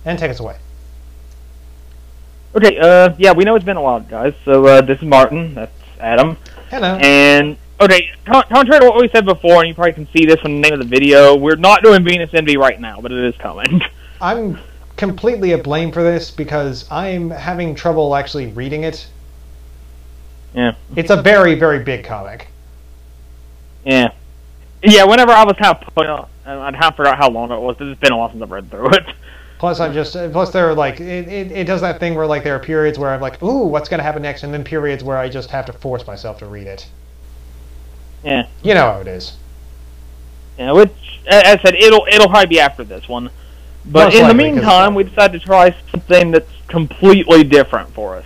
and take us away. Okay, yeah, we know it's been a while, guys. So, this is Martin. That's Adam. Hello. And, okay, contrary to what we said before, and you probably can see this from the name of the video, we're not doing Venus Envy right now, but it is coming. I'm completely at blame for this because I'm having trouble actually reading it. Yeah. It's a very, very big comic. Yeah. Yeah, whenever I was kind of putting on, I'd have to figure out how long it was. It's been a while since I've read through it. Plus, there are like, it does that thing where like there are periods where I'm like, ooh, what's going to happen next? And then periods where I just have to force myself to read it. Yeah. You know how it is. Yeah, which, as I said, it'll probably be after this one. But Most in the likely, meantime, we decided to try something that's completely different for us.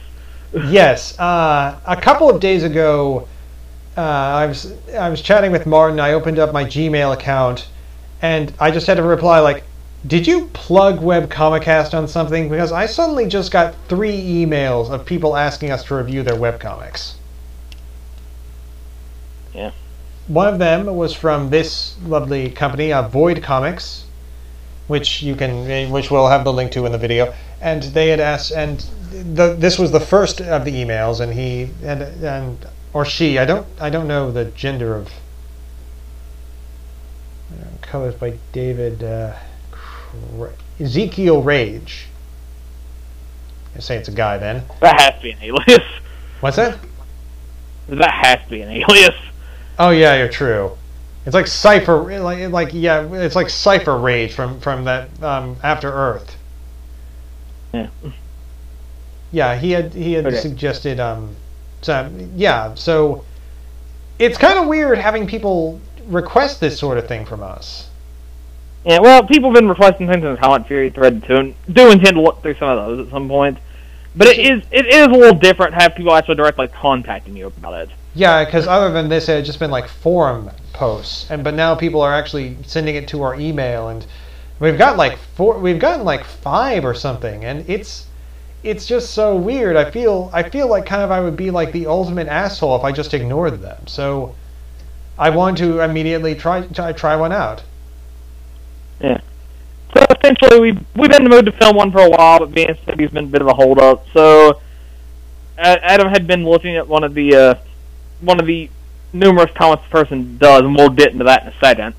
Yes. A couple of days ago, I was chatting with Martin. I opened up my Gmail account, and I just had to reply like, did you plug Webcomicast on something? Because I suddenly just got 3 emails of people asking us to review their webcomics. Yeah. One of them was from this lovely company, Void Comics, which we'll have the link to in the video. And they had asked, and this was the first of the emails, and he or she, I don't know the gender of. Colors by David Ezekiel Rage. I say it's a guy then. That has to be an alias. What's that? That has to be an alias. Oh yeah, you're true. It's like Cypher, it's like Cypher Rage from that After Earth. Yeah. Yeah, he had okay. suggested so it's kind of weird having people request this sort of thing from us. Yeah, well, people have been requesting things in the Talent Fury thread too, and do intend to look through some of those at some point. But it is a little different to have people actually directly contacting you about it. Yeah, because other than this, it had just been like forum posts, but now people are actually sending it to our email, and we've gotten like 5 or something, and it's just so weird. I feel like kind of I would be like the ultimate asshole if I just ignored them. So I want to immediately try one out. Yeah. So essentially, we've been in the mood to film one for a while, but Venus City's been a bit of a hold-up. So Adam had been looking at one of the numerous comics the person does, and we'll get into that in a second.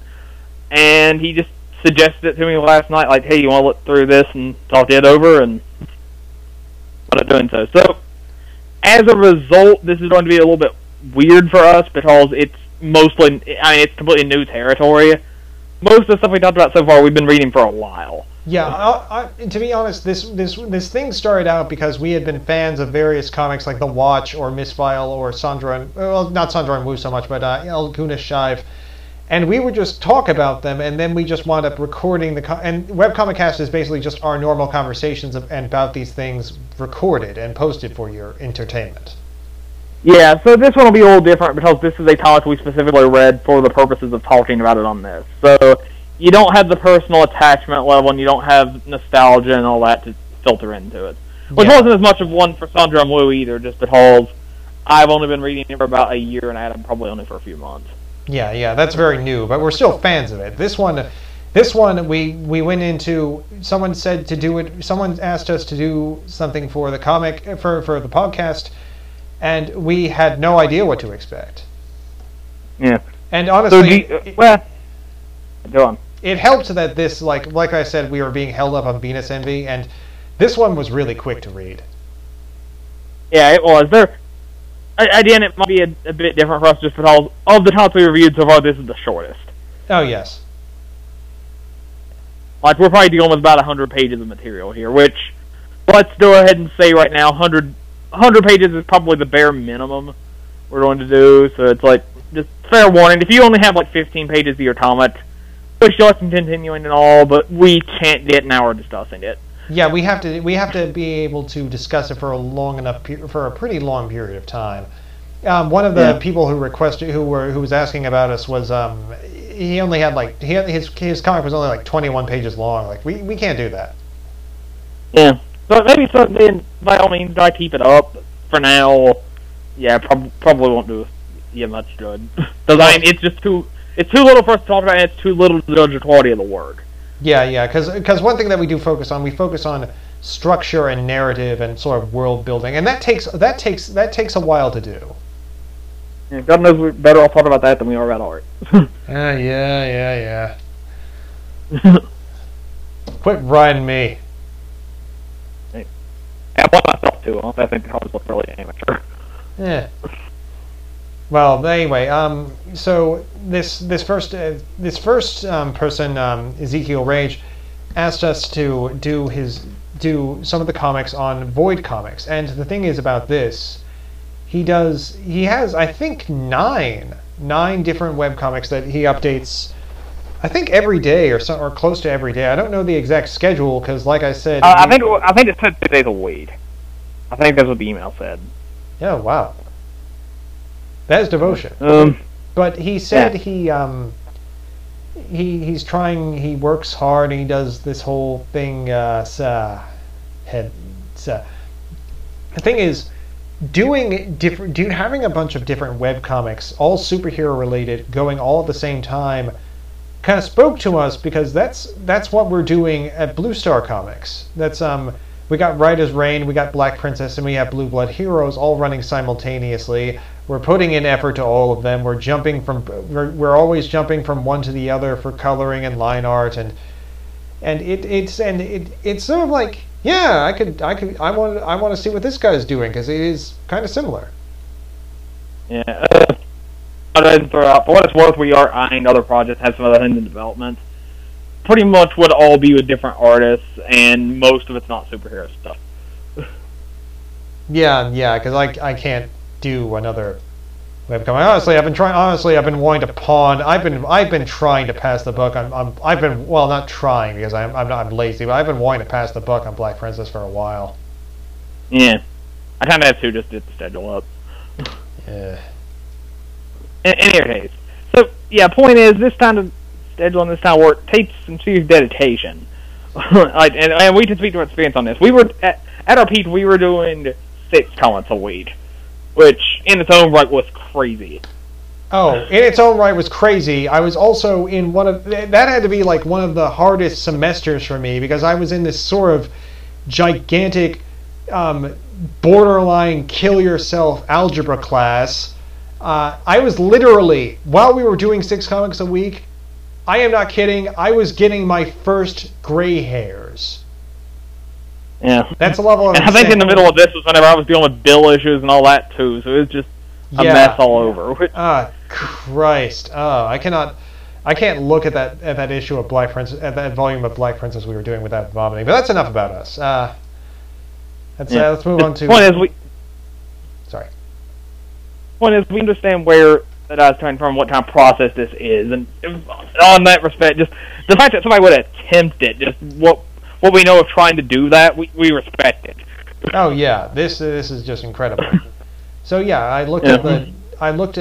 And he just suggested it to me last night, like, hey, you want to look through this and talk it over, and I'm doing so. So, as a result, this is going to be a little bit weird for us because it's it's completely new territory. Most of the stuff we talked about so far, we've been reading for a while. Yeah, to be honest, this thing started out because we had been fans of various comics like The Watch or Misfile or not Sandra and Wu so much, but El Gunas Shive. And we would just talk about them, and then we just wound up recording and Webcomicast is basically just our normal conversations about these things recorded and posted for your entertainment. Yeah, so this one will be a little different because this is a comic we specifically read for the purposes of talking about it on this. So you don't have the personal attachment level, and you don't have nostalgia and all that to filter into it. Which wasn't as much of one for Sandra and Wu either, just because I've only been reading it for about a year, and Adam probably only for a few months. Yeah, that's very new, but we're still fans of it. This one, we went into. Someone said to do it. Someone asked us to do something for the comic for the podcast, and we had no idea what to expect. Yeah. And honestly, go on. It helped that this, like I said, we were being held up on Venus Envy, and this one was really quick to read. Yeah, it was. Again, it might be a bit different for us just because of the titles we reviewed so far, this is the shortest. Oh, yes. Like, we're probably dealing with about 100 pages of material here, which, let's go ahead and say right now, 100 pages is probably the bare minimum we're going to do, so it's like, just fair warning, if you only have like 15 pages of your comic, wish you luck in continuing and all, but we can't get an hour discussing it. Yeah, we have to be able to discuss it for a pretty long period of time. One of the people who requested, who was asking about us was he only had his comic was only like 21 pages long. Like we can't do that. Yeah, but maybe something. By all means, I keep it up for now. Yeah, probably won't do you much good. Because it's just too little for us to talk about, and it's too little to judge the quality of the work. Yeah, because one thing that we focus on structure and narrative and sort of world building, and that takes a while to do. Yeah, God knows we're better off talking about that than we are about art. Yeah. Quit riding me. Hey, I want myself too. I think the covers look really amateur. Yeah. Well, anyway, so this first person, Ezekiel Rage, asked us to do some of the comics on Void Comics, and the thing is about this, he has I think nine different webcomics that he updates, I think every day or close to every day. I don't know the exact schedule because, like I said, I think it said 2 days a week. I think that's what the email said. Yeah, wow. That is devotion. But he said he's trying. He works hard and he does this whole thing. The thing is, having a bunch of different webcomics, all superhero related, going all at the same time, kind of spoke to us because that's what we're doing at Blue Star Comics. That's we got Rider's Reign, we got Black Princess, and we have Blue Blood Heroes all running simultaneously. We're putting in effort to all of them. We're always jumping from one to the other for coloring and line art, and it's sort of like, yeah, I want to see what this guy's doing because it is kind of similar. Yeah. For what it's worth, we are eyeing other projects, have some other things in development. Pretty much would all be with different artists, and most of it's not superhero stuff. Yeah, because I can't do another webcomic. Honestly, I've been wanting to pawn. I've been trying to pass the buck. I've been not trying because I'm lazy, but I've been wanting to pass the buck on Black Princess for a while. Yeah, I kind of have to just get the schedule up. Yeah. In any case, so yeah, point is this kind of schedule and this kind of work takes some serious dedication. and we can speak to our experience on this. We were at our peak. We were doing 6 comments a week, which in its own right was crazy. Oh, in its own right was crazy. I was also in that had to be like one of the hardest semesters for me because I was in this sort of gigantic, borderline kill yourself algebra class. I was literally, while we were doing 6 comics a week, I am not kidding, I was getting my first gray hairs. Yeah. That's a level of And I think in the middle of this was whenever I was dealing with bill issues and all that too, so it was just a mess all over. Christ. I can't look at that issue of Black Princess, at that volume of Black Princess we were doing without vomiting. But that's enough about us. Let's move on to... Sorry. Point is, we understand where that I was coming from, what kind of process this is, and on that respect, just the fact that somebody would attempt it, just what we know of trying to do that, we respect it. Oh yeah, this is just incredible. So yeah, I looked at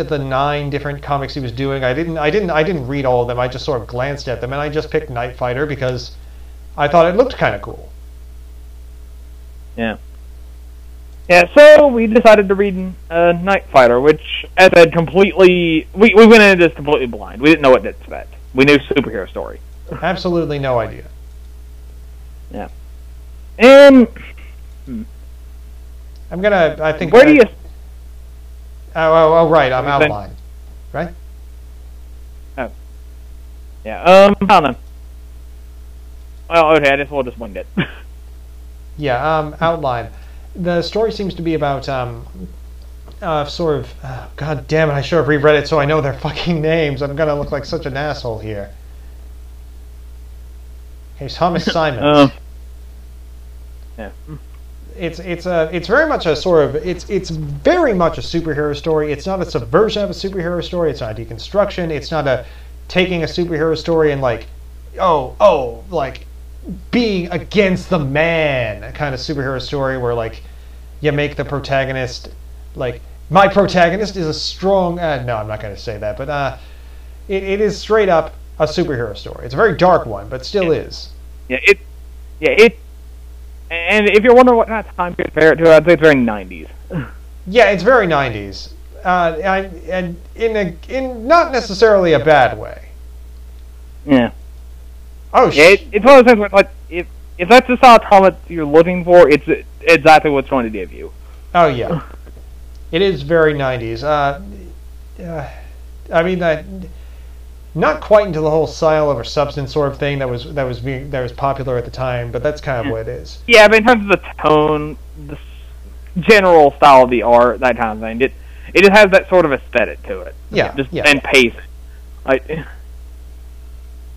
the 9 different comics he was doing. I didn't read all of them. I just sort of glanced at them, and I just picked Nightfighter because I thought it looked kind of cool. Yeah. Yeah, so we decided to read Nightfighter, which, as I said, we went into this completely blind. We didn't know what to expect. We knew superhero story. Absolutely no idea. Yeah. And... I think... Where do you... Oh, right, I'm outlined. Right? Oh. Yeah, I don't know. Well, okay, we'll just wing it. Yeah, outline. The story seems to be about sort of... God damn it, I should have reread it so I know their fucking names. I'm gonna look like such an asshole here. Okay, Thomas Simons. Yeah. It's very much a sort of... It's very much a superhero story. It's not a subversion of a superhero story. It's not a deconstruction. It's not a taking a superhero story and like... like... being against the man kind of superhero story where like you make the protagonist like my protagonist is a strong no, I'm not going to say that, but it is straight up a superhero story. It's a very dark one, but still is. And if you're wondering what kind of time to compare it to, I'd say it's very 90s. Yeah, it's very 90s, and in not necessarily a bad way. Yeah. Oh, yeah, it's one of those things where, like, if that's the style of comic you're looking for, it's exactly what it's going to give you. Oh, yeah. It is very 90s. I mean, not quite into the whole style over substance sort of thing that was popular at the time, but that's kind of what it is. Yeah, but in terms of the tone, the general style of the art, that kind of thing, it just has that sort of aesthetic to it. Yeah, and pace.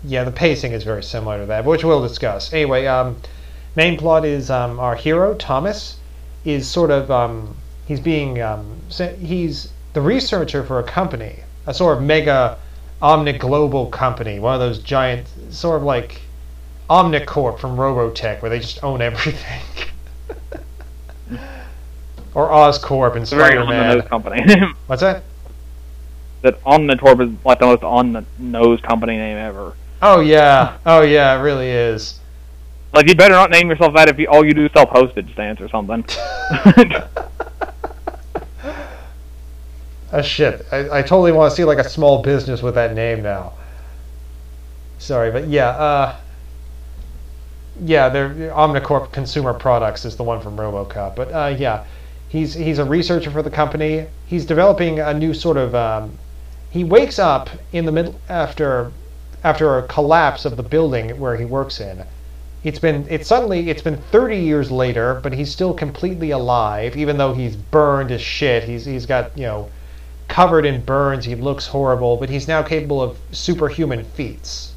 Yeah, the pacing is very similar to that, which we'll discuss. Anyway, main plot is our hero Thomas is sort of he's the researcher for a company, a sort of mega omni-global company, one of those giant, sort of like Omnicorp from Robotech, where they just own everything. Or Oscorp and Spider-Man. Very on-the-nose company. What's that? That Omnicorp is like the most on-the-nose company name ever. Oh yeah, it really is. Like, you better not name yourself that if all you do is sell postage stamps or something. Oh shit, I totally want to see like a small business with that name now. Sorry, but yeah, they're Omnicorp Consumer Products is the one from RoboCop. But yeah, he's a researcher for the company. He's developing a new sort of. He wakes up in the middle after a collapse of the building where he works in. It's been 30 years later, but he's still completely alive, even though he's burned as shit. He's got, covered in burns. He looks horrible, but he's now capable of superhuman feats.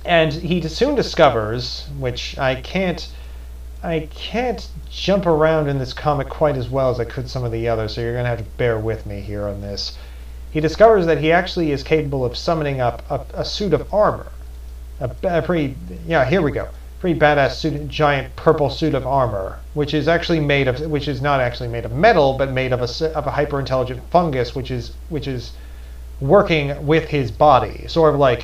And he soon discovers, which I can't jump around in this comic quite as well as I could some of the others, so you're going to have to bear with me here on this. He discovers that he actually is capable of summoning up a suit of armor. Pretty badass suit, giant purple suit of armor, which is not actually made of metal, but made of a hyper intelligent fungus, which is working with his body, sort of like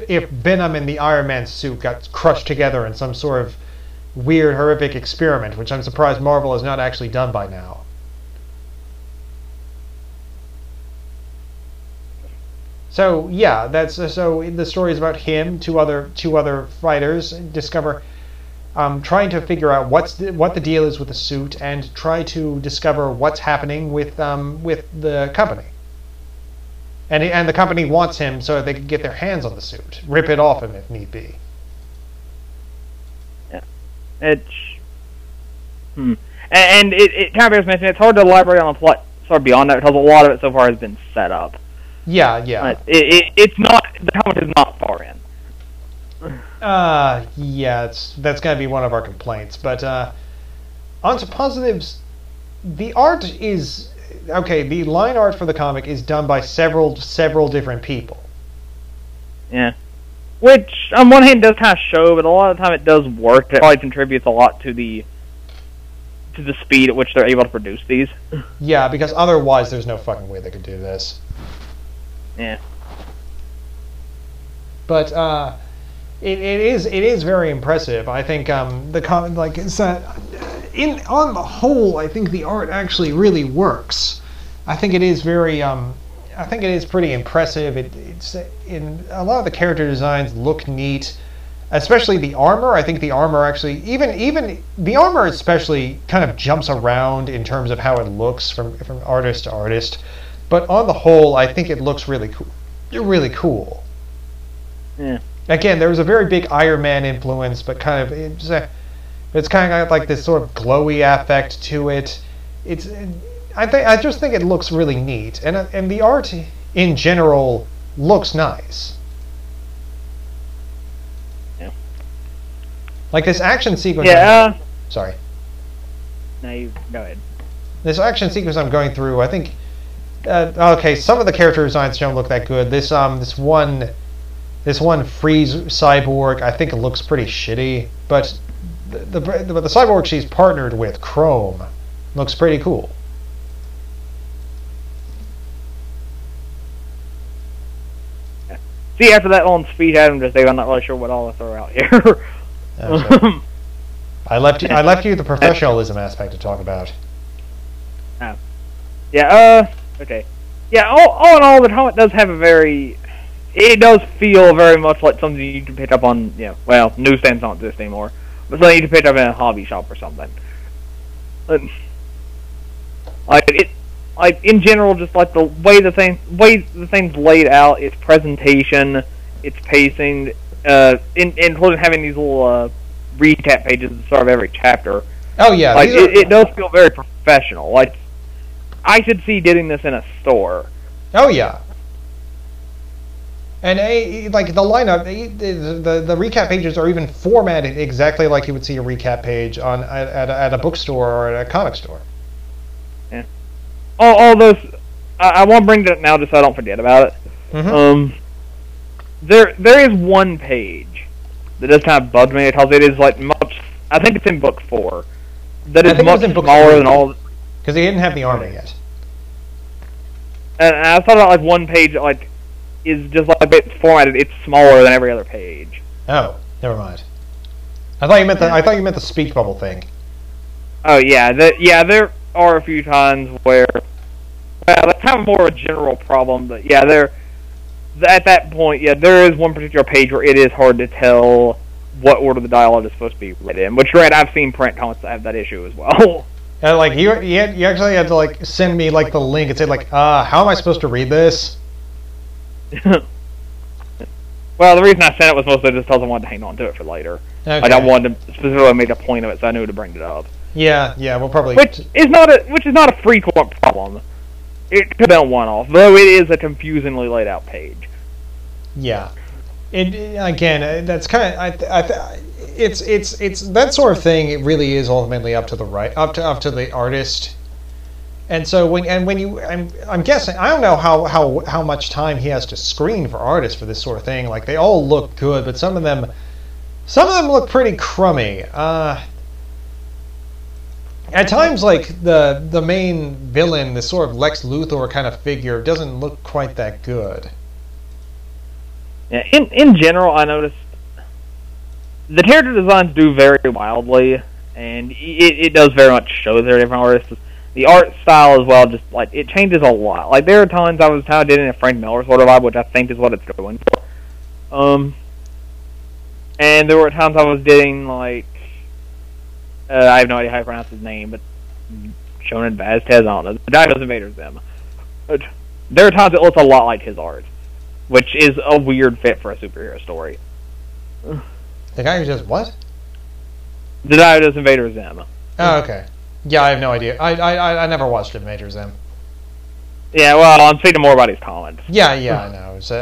if Venom and the Iron Man suit got crushed together in some sort of weird, horrific experiment, which I'm surprised Marvel has not actually done by now. So yeah, so the story is about him, two other fighters discover, trying to figure out what the deal is with the suit, and try to discover what's happening with the company. And the company wants him so that they can get their hands on the suit, rip it off him if need be. Yeah, and it kind of bears mentioning. It's hard to elaborate on the plot sort of beyond that because a lot of it so far has been set up. Yeah. It's not, the comic is not far in. Yeah, that's going to be one of our complaints. But on to positives, the art is okay. The line art for the comic is done by several different people. Yeah, which on one hand does kind of show, but a lot of the time it does work. It probably contributes a lot to the speed at which they're able to produce these. Yeah, because otherwise there's no fucking way they could do this. Yeah. But it is very impressive. I think on the whole, I think the art actually really works. I think it is very I think it is pretty impressive. It's in a lot of the character designs look neat, especially the armor. I think the armor actually even the armor especially kind of jumps around in terms of how it looks from artist to artist. But on the whole, I think it looks really cool. Really cool. Yeah. Again, there was a very big Iron Man influence, but kind of it's kind of got like this sort of glowy affect to it. I just think it looks really neat, and the art in general looks nice. Yeah. Like this action sequence. Yeah. Sorry. No, you go ahead. This action sequence I'm going through, I think. Okay, some of the character designs don't look that good. This one Freeze cyborg, I think it looks pretty shitty. But the cyborg she's partnered with, Chrome, looks pretty cool. See, after that long speech, I'm not really sure what all to throw out here. I left you the professionalism aspect to talk about. Yeah. Okay. Yeah. All in all, the comic does have a very it does feel very much like something you can pick up on, well, newsstands don't exist anymore, but something you can pick up in a hobby shop or something. In general, just like the way the thing's laid out, its presentation, its pacing, including having these little recap pages at the start of every chapter. Oh yeah, it does feel very professional. Like, I could see getting this in a store. Oh yeah. And like the lineup, the recap pages are even formatted exactly like you would see a recap page at a bookstore or at a comic store. Yeah. All those, I won't bring it up now just so I don't forget about it. Mm-hmm. There is one page that does kind of bug me because it is like much. I think it's in book 4. That is much smaller than all. Because he didn't have the armor yet. And I thought about like one page is just like a bit formatted. It's smaller than every other page. Oh, never mind. I thought you meant the speech bubble thing. Oh yeah, there are a few times where, well, that's kind of more of a general problem. But yeah, at that point, there is one particular page where it is hard to tell what order the dialogue is supposed to be read in. Which, right, I've seen print comics that have that issue as well. And like you actually had to like send me like the link and say like, how am I supposed to read this? Well, the reason I sent it was mostly just because I wanted to hang on to it for later. Okay. Like, I wanted to specifically make a point of it, so I knew to bring it up. Yeah, we'll probably. Which is not a frequent problem. It could have been one-off, though it is a confusingly laid out page. Yeah, again, that's kind of it's that sort of thing. It really is ultimately up to the artist. And so I'm guessing, I don't know how much time he has to screen for artists for this sort of thing. Like, they all look good, but some of them look pretty crummy. At times, like the main villain, the sort of Lex Luthor kind of figure, doesn't look quite that good. Yeah, in general, I noticed the character designs do vary wildly, and it does very much show they're different artists. The art style as well, just like, it changes a lot. Like, there are times I was kind of getting a Frank Miller sort of vibe, which I think is what it's going for. And there were times I was getting like, I have no idea how to pronounce his name, but Shonen Vazquez, I don't know. The guy who does Invader Zim. There are times it looks a lot like his art, which is a weird fit for a superhero story. The guy who does what? The guy who does Invader Zim. Oh, okay. Yeah, I have no idea. I never watched Invader Zim. Yeah, well, I'm speaking more about his comments. Yeah, I know. So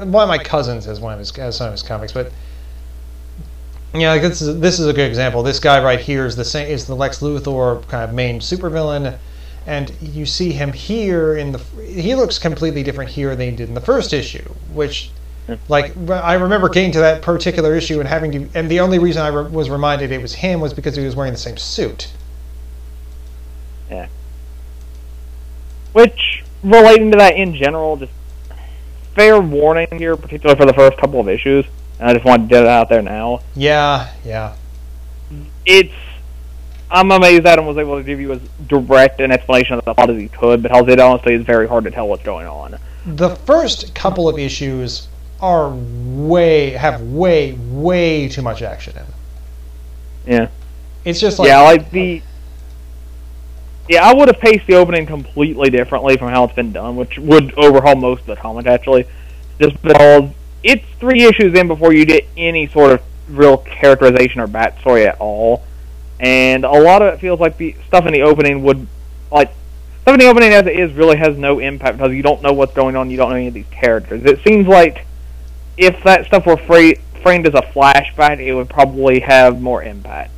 one of my cousins has some of his comics, but yeah, like this is a good example. This guy right here is the Lex Luthor kind of main supervillain, and you see him here he looks completely different here than he did in the first issue, which, like, I remember getting to that particular issue and the only reason I was reminded it was him was because he was wearing the same suit. Yeah. Which, relating to that in general, just fair warning here, particularly for the first couple of issues, and I just wanted to get it out there now. Yeah. I'm amazed Adam was able to give you as direct an explanation of the plot as he could, because it honestly is very hard to tell what's going on. The first couple of issues have way too much action in them. Yeah. It's just like... Yeah, I would have paced the opening completely differently from how it's been done, which would overhaul most of the comic, actually. Just because it's 3 issues in before you get any sort of real characterization or backstory at all. And a lot of it feels like the stuff in the opening stuff in the opening as it is really has no impact because you don't know what's going on, you don't know any of these characters. It seems like if that stuff were framed as a flashback, it would probably have more impact.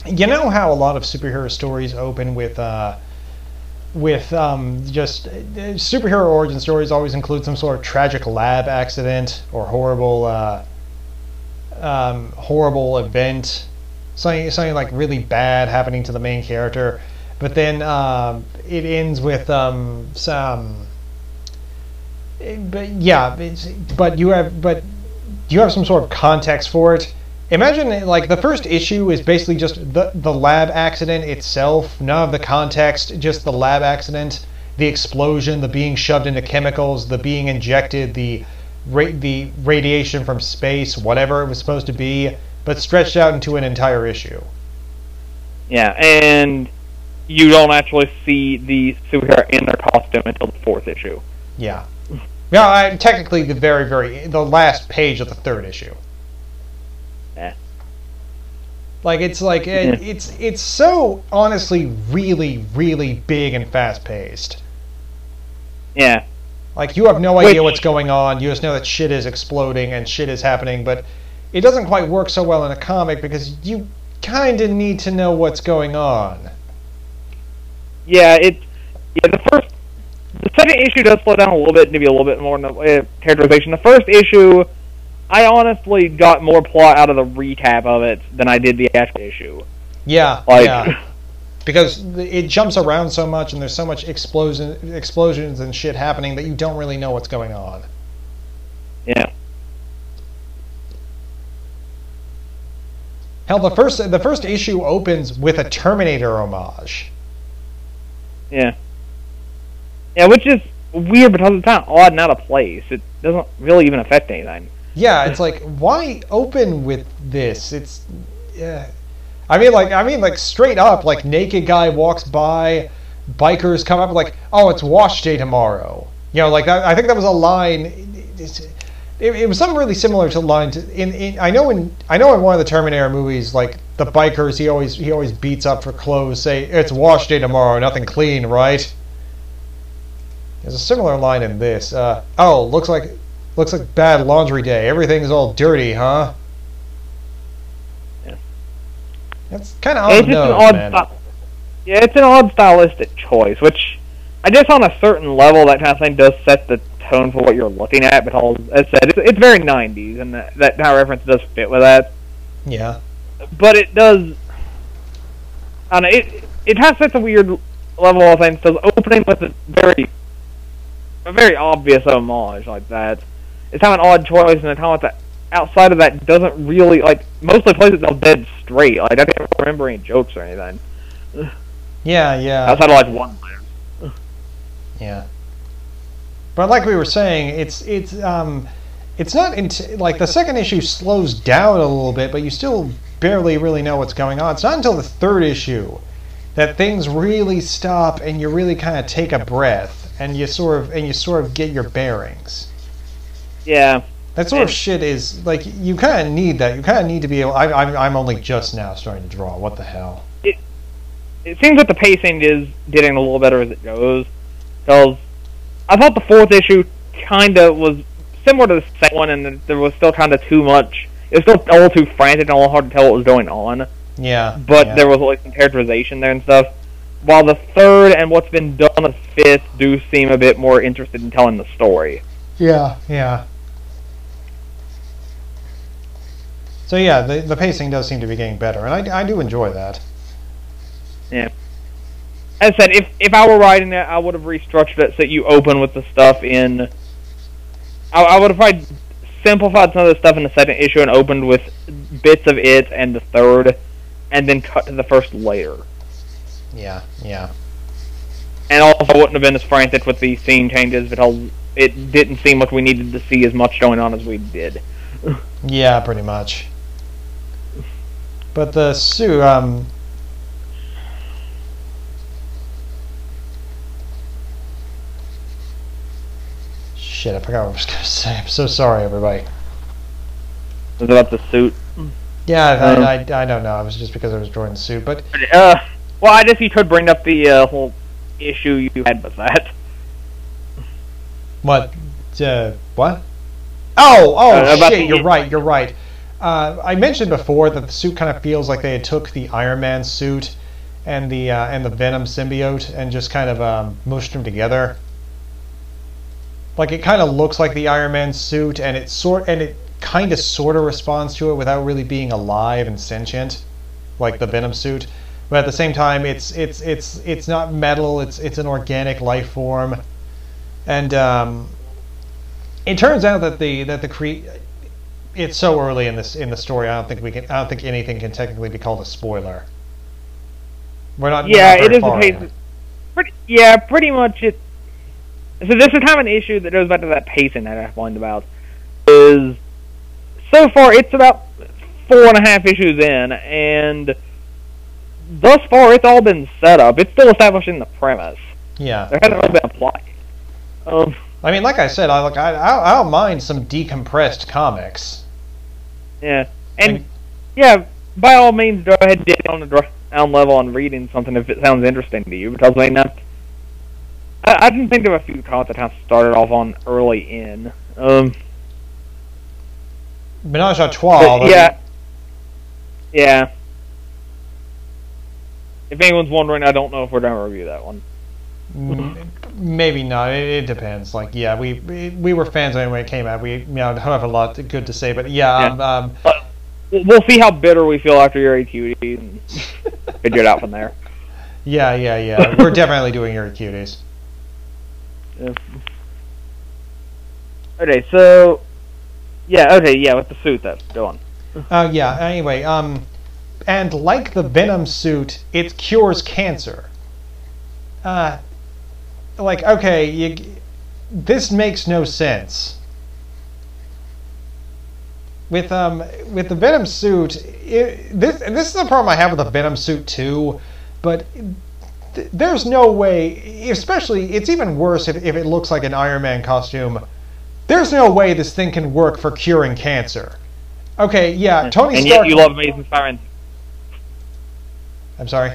You know how a lot of superhero stories open with just superhero origin stories always include some sort of tragic lab accident or horrible event, something like really bad happening to the main character, but then it ends with but you have some sort of context for it. Imagine, like, the first issue is basically just the lab accident itself, none of the context, just the lab accident, the explosion, the being shoved into chemicals, the being injected, the the radiation from space, whatever it was supposed to be, but stretched out into an entire issue. Yeah, and you don't actually see the superhero in their costume until the 4th issue. Yeah. Yeah, technically the last page of the 3rd issue. Yeah. Like, it's so, honestly, really, really big and fast-paced. Yeah. Like, you have no idea what's going on, you just know that shit is exploding and shit is happening, but it doesn't quite work so well in a comic because you kind of need to know what's going on. Yeah, the second issue does slow down a little bit and give you a little bit more in the way of characterization. The first issue, I honestly got more plot out of the recap of it than I did the actual issue. Yeah, yeah. Because it jumps around so much and there's so much explosions and shit happening that you don't really know what's going on. Yeah. Hell, the first issue opens with a Terminator homage. Yeah. Yeah, which is weird because it's kind of odd and out of place. It doesn't really even affect anything. Yeah, it's like, why open with this? It's, yeah. I mean, like straight up, like, naked guy walks by, bikers come up, like, oh, it's wash day tomorrow. You know, like, I think that was a line. It was something really similar to lines I know in one of the Terminator movies, like, the bikers he always beats up for clothes say it's wash day tomorrow, nothing clean, right? There's a similar line in this. Oh, looks like bad laundry day. Everything's all dirty, huh? Yeah. That's kind of on the nose, man. Yeah, it's an odd stylistic choice, which I guess on a certain level that kind of thing does set the tone for what you're looking at. But as I said, it's very 90s, and that kind of reference does fit with that. Yeah. But it does. I don't know, it has such a weird level of things. So opening with a very obvious homage like that, it's kind of an odd choice, and it's kind of like that. Outside of that, doesn't really, like, mostly plays itself dead straight. Like, I can't remember any jokes or anything. Yeah. Outside of, like, one-liners. Yeah. But like we were saying, it's not like the second issue slows down a little bit, but you still barely really know what's going on. It's not until the 3rd issue that things really stop and you really kind of take a breath and you sort of get your bearings. Yeah. That sort of shit is, like, you kind of need that. You kind of need to be able... I'm only just now starting to draw. What the hell? It seems that the pacing is getting a little better as it goes. Because I thought the 4th issue kind of was similar to the second one, and there was still kind of too much... It was still a little too frantic and a little hard to tell what was going on. Yeah. But there was, like, some characterization there and stuff. While the 3rd and what's been done in the 5th do seem a bit more interested in telling the story. Yeah. So yeah, the pacing does seem to be getting better, and I do enjoy that. Yeah. As I said, if I were writing it, I would have restructured it so that you open with the stuff in... I would have probably simplified some of the stuff in the 2nd issue and opened with bits of it and the 3rd, and then cut to the 1st later. Yeah. And also wouldn't have been as frantic with the scene changes because it didn't seem like we needed to see as much going on as we did. Yeah, pretty much. But the suit, shit, I forgot what I was going to say. I'm so sorry, everybody. Was it about the suit? Yeah, I don't know. It was just because I was drawing the suit, but... well, I guess you could bring up the whole issue you had with that. What? What? Oh, shit, you're right. I mentioned before that the suit kind of feels like they took the Iron Man suit and the Venom symbiote and just kind of mushed them together. Like, it kind of looks like the Iron Man suit, and it kind of sort of responds to it without really being alive and sentient, like the Venom suit. But at the same time, it's not metal. It's an organic life form, and it turns out that it's so early in the story. I don't think anything can technically be called a spoiler. We're not. Yeah, we're not it is a pace. Pretty much it. So this is kind of an issue that goes back to that pacing that I pointed about. is, so far, it's about 4.5 issues in, and thus far, it's all been set up. It's still establishing the premise. Yeah. There hasn't really been a plot. I mean, like I said, I don't mind some decompressed comics. Yeah. And, yeah, by all means, go ahead and get on the ground level on reading something if it sounds interesting to you, because, I mean, I can think of a few comics that kind of started off on early in. Menage a Trois. Yeah. Yeah. If anyone's wondering, I don't know if we're going to review that one. Maybe not. It depends. Like, yeah, we were fans when it came out. We don't have a lot good to say, but yeah. We'll see how bitter we feel after your AQT and figure it out from there. Yeah. We're definitely doing your cuties. Yeah. Okay, so with the suit though. Go on. Anyway, and like the Venom suit, it cures cancer. This makes no sense. With the Venom suit, this is the problem I have with the Venom suit too, but there's no way, especially, it's even worse if it looks like an Iron Man costume. There's no way this thing can work for curing cancer. Okay, yeah, Tony and Stark... yet you love Amazing Spider-Man. I'm sorry?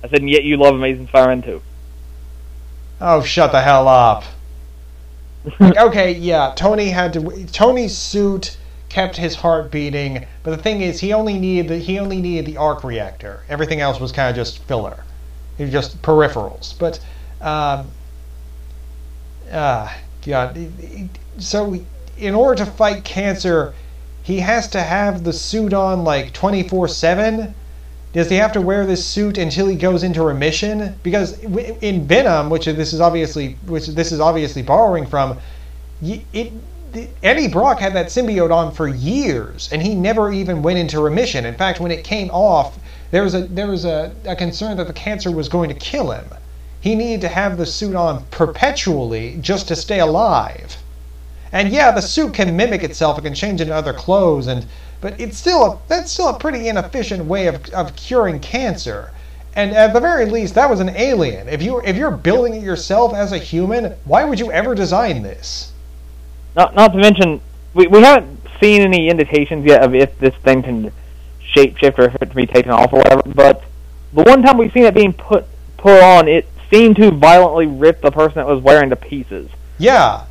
I said, and yet you love Amazing Spider-Man 2. Oh, shut the hell up. Okay, yeah, Tony's suit kept his heart beating, but the thing is, he only needed the arc reactor. Everything else was kind of just filler. It was just peripherals. But, God. So, in order to fight cancer, he has to have the suit on, like, 24/7? Does he have to wear this suit until he goes into remission? Because in Venom, which this is obviously borrowing from, Eddie Brock had that symbiote on for years, and he never even went into remission. In fact, when it came off, there was a concern that the cancer was going to kill him. He needed to have the suit on perpetually just to stay alive. And yeah, the suit can mimic itself; it can change into other clothes, but that's still a pretty inefficient way of curing cancer. And at the very least, that was an alien. If you're building it yourself as a human, why would you ever design this? Not to mention, we haven't seen any indications yet of if this thing can shapeshift or if it can be taken off or whatever. But the one time we've seen it being put on, it seemed to violently rip the person that was wearing to pieces. Yeah.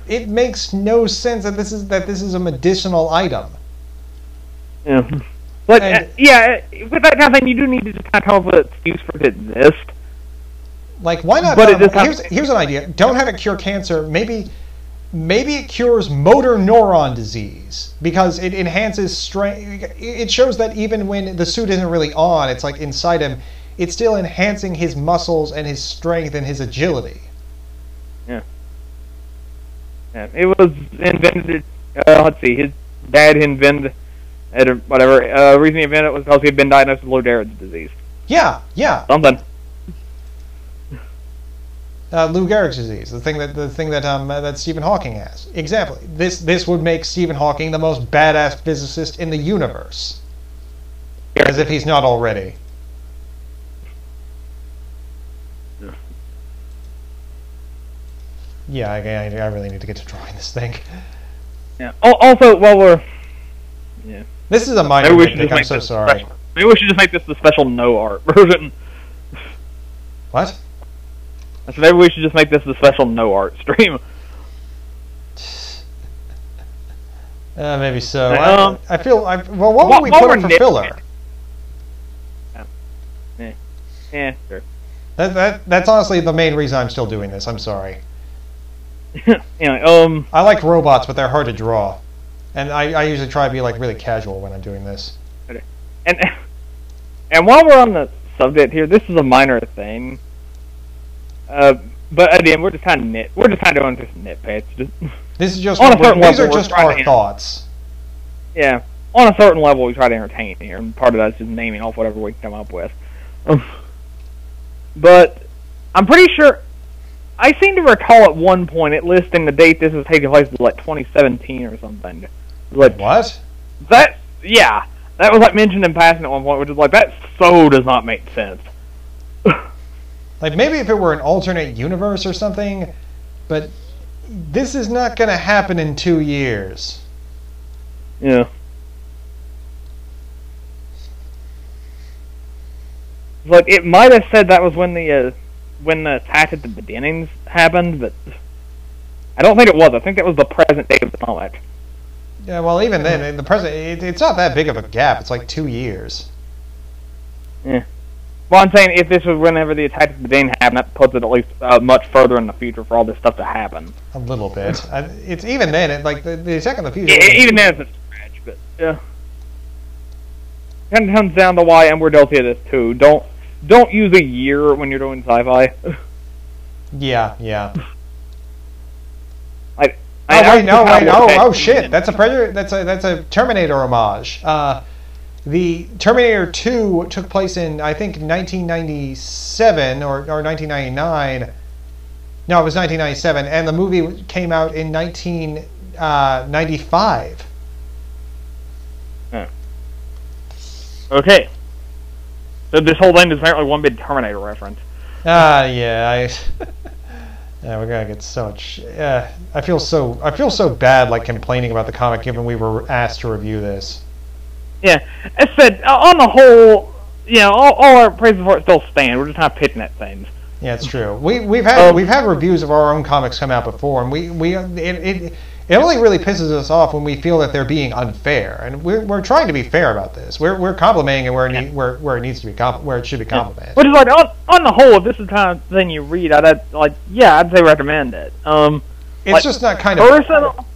It makes no sense that this is a medicinal item. Yeah. But with that kind of thing, you do need to just kind of come up with an excuse for it to exist. Like, why not? But here's an idea. Don't have it cure cancer. Maybe it cures motor neuron disease because it enhances strength. It shows that even when the suit isn't really on, it's like inside him, it's still enhancing his muscles and his strength and his agility. Yeah. Yeah, it was invented. Let's see, his dad invented it or whatever. Reason he invented it was because he had been diagnosed with Lou Gehrig's disease. Yeah. Something. Lou Gehrig's disease, the thing that Stephen Hawking has. Exactly. This would make Stephen Hawking the most badass physicist in the universe, as if he's not already. Yeah, I really need to get to drawing this thing. Yeah. Also, while we're... Yeah. This is a minor nitpick, I'm so sorry. Maybe we should just make this the special no art version. What? I said maybe we should just make this the special no art stream. Maybe so. I feel... well, what would we put in for filler? Yeah, sure. That's honestly the main reason I'm still doing this. I'm sorry. Anyway, I like robots, but they're hard to draw, and I usually try to be like really casual when I'm doing this. Okay. And while we're on the subject here, this is a minor thing. But again, we're just kind of doing just nitpicks. This is just on a certain level. These are just our thoughts. Yeah, on a certain level, we try to entertain here, and part of that is just naming off whatever we can come up with. But I'm pretty sure. I seem to recall at one point it listing the date this was taking place was like 2017 or something. Like what? That was like mentioned in passing at one point, which is like that so does not make sense. Like maybe if it were an alternate universe or something, but this is not going to happen in 2 years. Yeah. Like it might have said that was when the attack at the beginnings happened, but I don't think it was. I think that was the present day of the comic. Yeah, well, even then, in the present, it's not that big of a gap. It's like 2 years. Yeah. Well, I'm saying if this was whenever the attack at the beginning happened, that puts it at least much further in the future for all this stuff to happen. A little bit. It's even then, like the attack in the future. Yeah, even then, it's a stretch, but yeah. Kind of comes down to why, and we're guilty of this too. Don't use a year when you're doing sci-fi. Yeah. Oh shit! That's a Terminator homage. The Terminator 2 took place in I think 1997 or 1999. No, it was 1997, and the movie came out in 1995. Okay. So this whole thing is apparently one big Terminator reference. Yeah, we're gonna get so much. I feel so bad, like complaining about the comic, given we were asked to review this. Yeah, as said, on the whole, all our praises for it still stand. We're just not picking at things. Yeah, it's true. We've had reviews of our own comics come out before, and it only really pisses us off when we feel that they're being unfair, and we're trying to be fair about this. We're complimenting it where it needs to be where it should be complimented. Which is like on the whole, if this is the kind of thing you read, I'd say recommend it. It's just not kind of personal.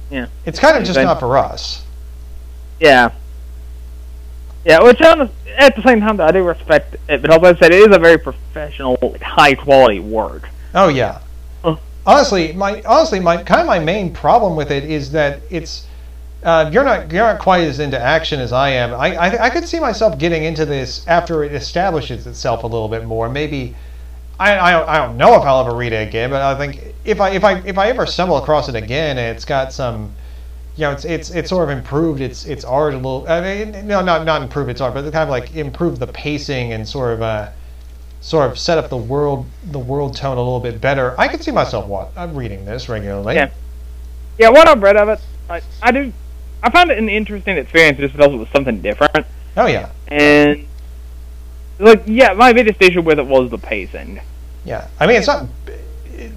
Yeah, it's kind of just not for us. Yeah. Which at the same time, I do respect it, but as I said, it is a very professional, high quality work. Oh yeah. Honestly, my main problem with it is that it's you're not quite as into action as I am. I could see myself getting into this after it establishes itself a little bit more. Maybe I don't know if I'll ever read it again, but I think if I ever stumble across it again, and it's got some, it's sort of improved its art a little. I mean, no, not improved its art, but kind of like improved the pacing and sort of set up the world tone a little bit better. I could see myself reading this regularly. Yeah. What I've read of it, I found it an interesting experience just because it was something different. Oh yeah. And my biggest issue with it was the pacing. Yeah, I mean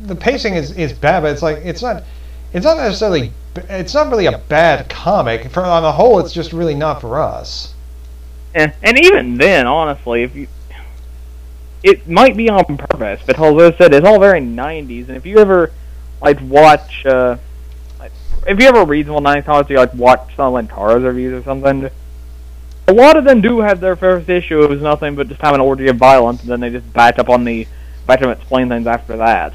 the pacing is bad, but it's not necessarily. It's not really a bad comic. On the whole, it's just really not for us. And even then, honestly, it might be on purpose, because as I said, it's all very 90s, and if you ever watch, if you ever read some 90s comics, you watch some Lantara's reviews or something, a lot of them do have their first issue. It was nothing but just have an orgy of violence, and then they just back up and explain things after that.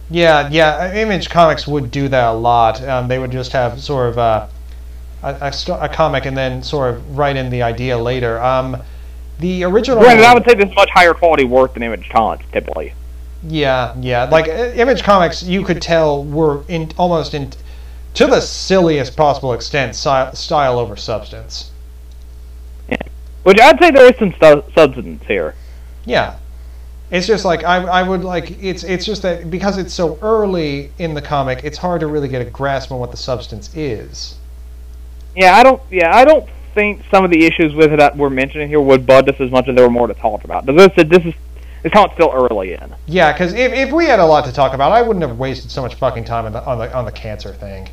Yeah. Image Comics would do that a lot. They would just have sort of a comic and then sort of write in the idea later. The original. Granted, I would say this is much higher quality work than Image Comics typically. Yeah. Like Image Comics, you could tell were almost to the silliest possible extent style over substance. Yeah. Which I'd say there is some substance here. Yeah. It's just like I would like it's just that because it's so early in the comic, it's hard to really get a grasp on what the substance is. I don't think some of the issues with it that we're mentioning here would bud us as much as there were more to talk about. But this is how it's still early in. Yeah, because if we had a lot to talk about, I wouldn't have wasted so much fucking time on the cancer thing.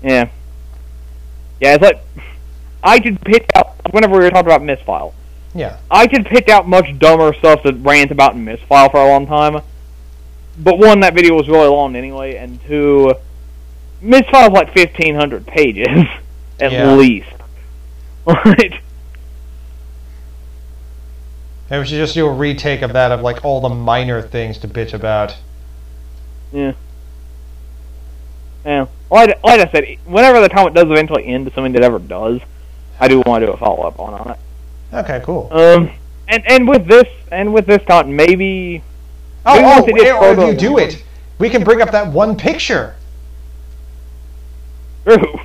Yeah, it's like I could pick out whenever we were talking about Misfile. Yeah. I could pick out much dumber stuff to rant about in Misfile for a long time. But one, that video was really long anyway, and two, Misfile's like 1,500 pages, at least. Right? Maybe we should just do a retake of that, of like all the minor things to bitch about. Yeah. Like I said, whenever the comic does eventually end to something that ever does, I do want to do a follow-up on it. Okay, cool. And with this comic, maybe Or if you do it, we can bring up that one picture. True.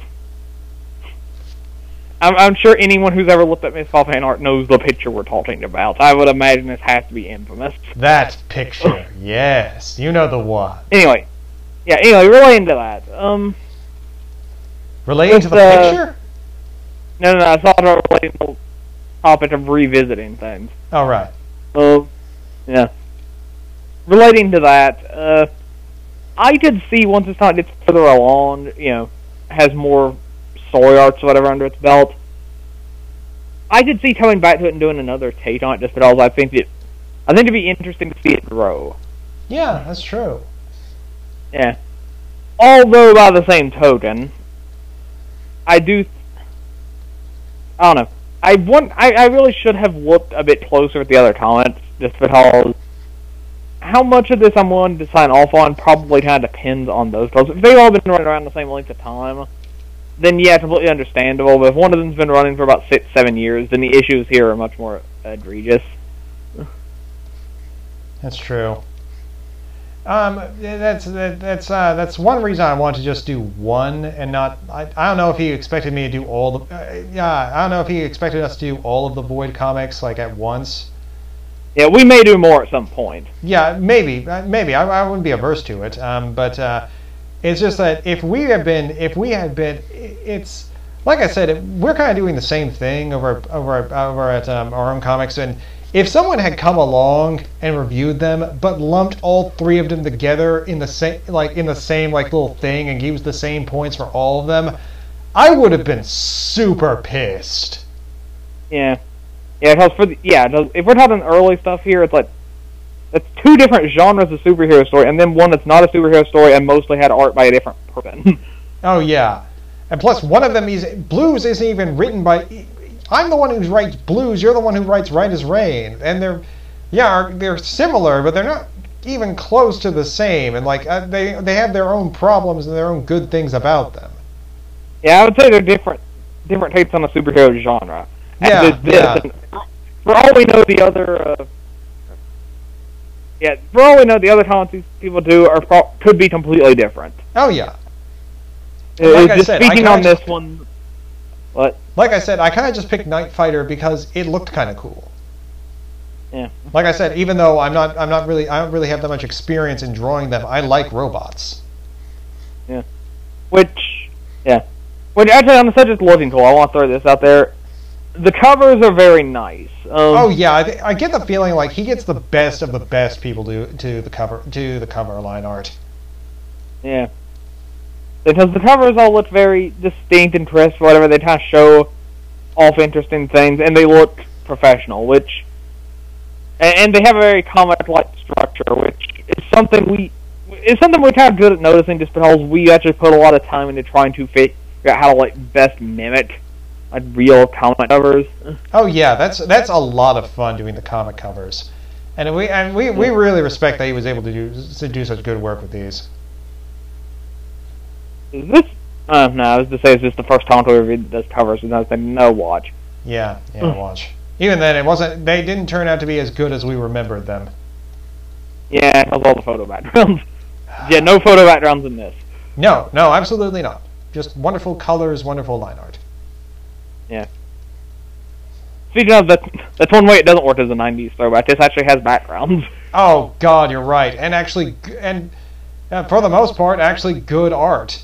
I'm sure anyone who's ever looked at Miss Fall fan art knows the picture we're talking about. I would imagine this has to be infamous. That picture, yes. You know the one. Anyway, relating to that. Relating to the picture? No, I thought about relating to the topic of revisiting things. Oh, right. Yeah. Relating to that, I could see once it's not gets further along, has more story arcs or whatever under its belt, I could see coming back to it and doing another take on it just because I think it'd be interesting to see it grow. Yeah, that's true. Yeah. Although by the same token, I don't know. I really should have looked a bit closer at the other comments just because how much of this I'm willing to sign off on probably kind of depends on those posts. If they've all been running around the same length of time, then yeah, completely understandable. But if one of them's been running for about 6-7 years, then the issues here are much more egregious. That's true. That's one reason I want to just do one and not. I don't know if he expected me to do all the. I don't know if he expected us to do all of the Void comics like at once. Yeah, we may do more at some point. Yeah, maybe. I wouldn't be averse to it. But it's just that if we had been, it's like I said, we're kind of doing the same thing over at our own comics, and if someone had come along and reviewed them, but lumped all three of them together in the same little thing and gave us the same points for all of them, I would have been super pissed. Yeah. Yeah, because if we're talking early stuff here, it's like it's two different genres of superhero story, and then one that's not a superhero story and mostly had art by a different person. Oh yeah, and plus one of them Blues isn't even written by. I'm the one who writes Blues. You're the one who writes Right as Rain, and they're similar, but they're not even close to the same. And like they have their own problems and their own good things about them. Yeah, I would say they're different takes on the superhero genre. Yeah. For all we know, the other comments these people do could be completely different. Oh yeah. Like I said, speaking on this one, what? Like I said, I kind of just picked Nightfighter because it looked kind of cool. Yeah. Like I said, even though I don't really have that much experience in drawing them, I like robots. Yeah. Which actually on the subject of looking cool, I want to throw this out there. The covers are very nice. Oh yeah, I get the feeling like he gets the best of the best people to the cover line art. Yeah, because the covers all look very distinct and crisp, whatever. They kind of show off interesting things, and they look professional, and they have a very comic-like structure, which is something we're kind of good at noticing, just because we actually put a lot of time into trying to figure out how to best mimic real comic covers. Oh yeah, that's a lot of fun doing the comic covers, and we really respect that he was able to do such good work with these. Is this? No, I was to say, is this the first time we reviewed those covers? And I was like, no, watch. Yeah, watch. Even then, it wasn't. They didn't turn out to be as good as we remembered them. Yeah, it was all the photo backgrounds. Yeah, no photo backgrounds in this. No, absolutely not. Just wonderful colors, wonderful line art. Yeah. Speaking of, that's one way it doesn't work as a 90s throwback. This actually has backgrounds. Oh God, you're right. And actually, for the most part, actually good art.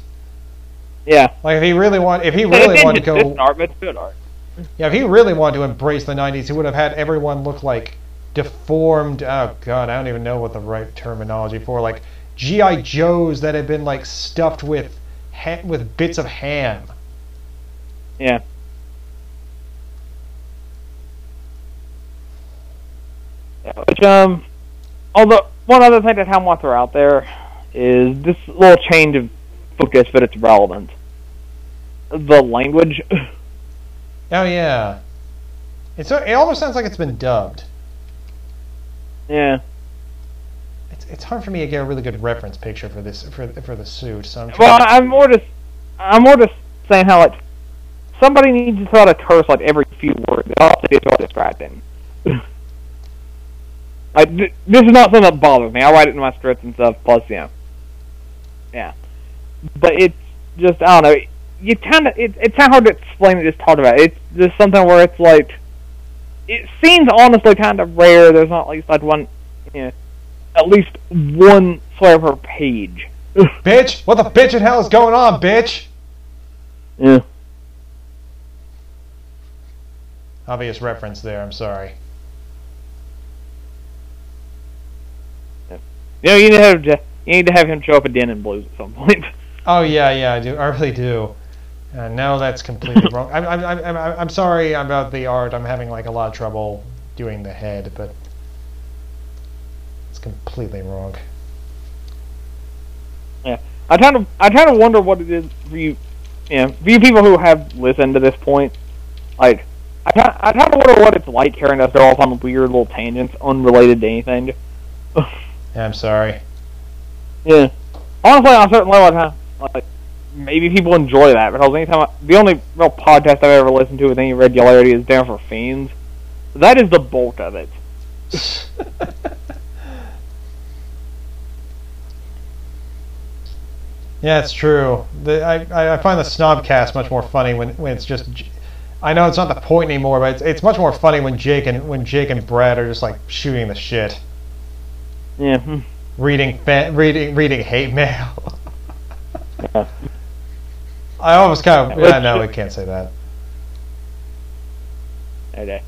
Yeah. Like if he really wanted to go. It's art, but it's good art. Yeah, if he really wanted to embrace the 90s, he would have had everyone look like deformed. Oh God, I don't even know what the right terminology for. Like G.I. Joes that had been stuffed with bits of ham. Yeah. Which, although, one other thing that I want to throw out there is this little change of focus, but it's relevant. The language. Oh, yeah. It almost sounds like it's been dubbed. Yeah. It's hard for me to get a really good reference picture for this for the suit. So I'm more just saying how somebody needs to throw out a curse every few words. It also is distracting. Like, this is not something that bothers me. I write it in my scripts and stuff, plus, yeah. But it's just, I don't know, it's kind of hard to explain it, just talk about it. It's just something where it's like, it seems honestly kind of rare. There's not at least like one, at least one swear per page. Bitch? What the bitch in hell is going on, bitch? Yeah. Obvious reference there, I'm sorry. You need to have him show up at Den and Blues at some point. Oh yeah, I do. I really do. No, that's completely wrong. I'm sorry about the art. I'm having like a lot of trouble doing the head, but it's completely wrong. Yeah, I kind of wonder what it is for you, for you people who have listened to this point. Like, I kind of wonder what it's like hearing us go off on weird little tangents unrelated to anything. Yeah, I'm sorry. Yeah, honestly, on a certain level, like, maybe people enjoy that, because the only real podcast I've ever listened to with any regularity is Down for Fiends. That is the bulk of it. Yeah, it's true. I find the Snobcast much more funny when it's just. I know it's not the point anymore, but it's much more funny when Jake and Brad are just like shooting the shit. Yeah. Reading hate mail. Yeah. I almost kind of. Yeah, no, we can't say that. Okay.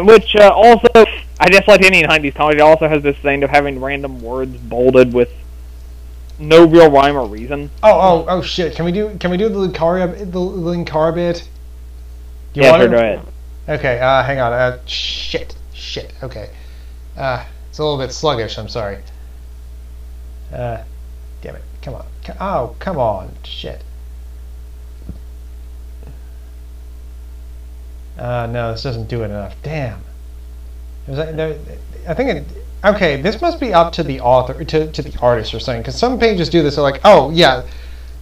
Which also, I guess like any 90s comedy, it also has this thing of having random words bolded with no real rhyme or reason. Oh shit! Can we do the Linkara bit? Yeah, sure, go ahead. Okay, hang on. Shit. Okay. It's a little bit sluggish. I'm sorry. Damn it! Come on. Come on! Shit. No, this doesn't do it enough. Damn. I think okay, this must be up to the author, to the artist or something, because some pages do this. They're like, oh yeah,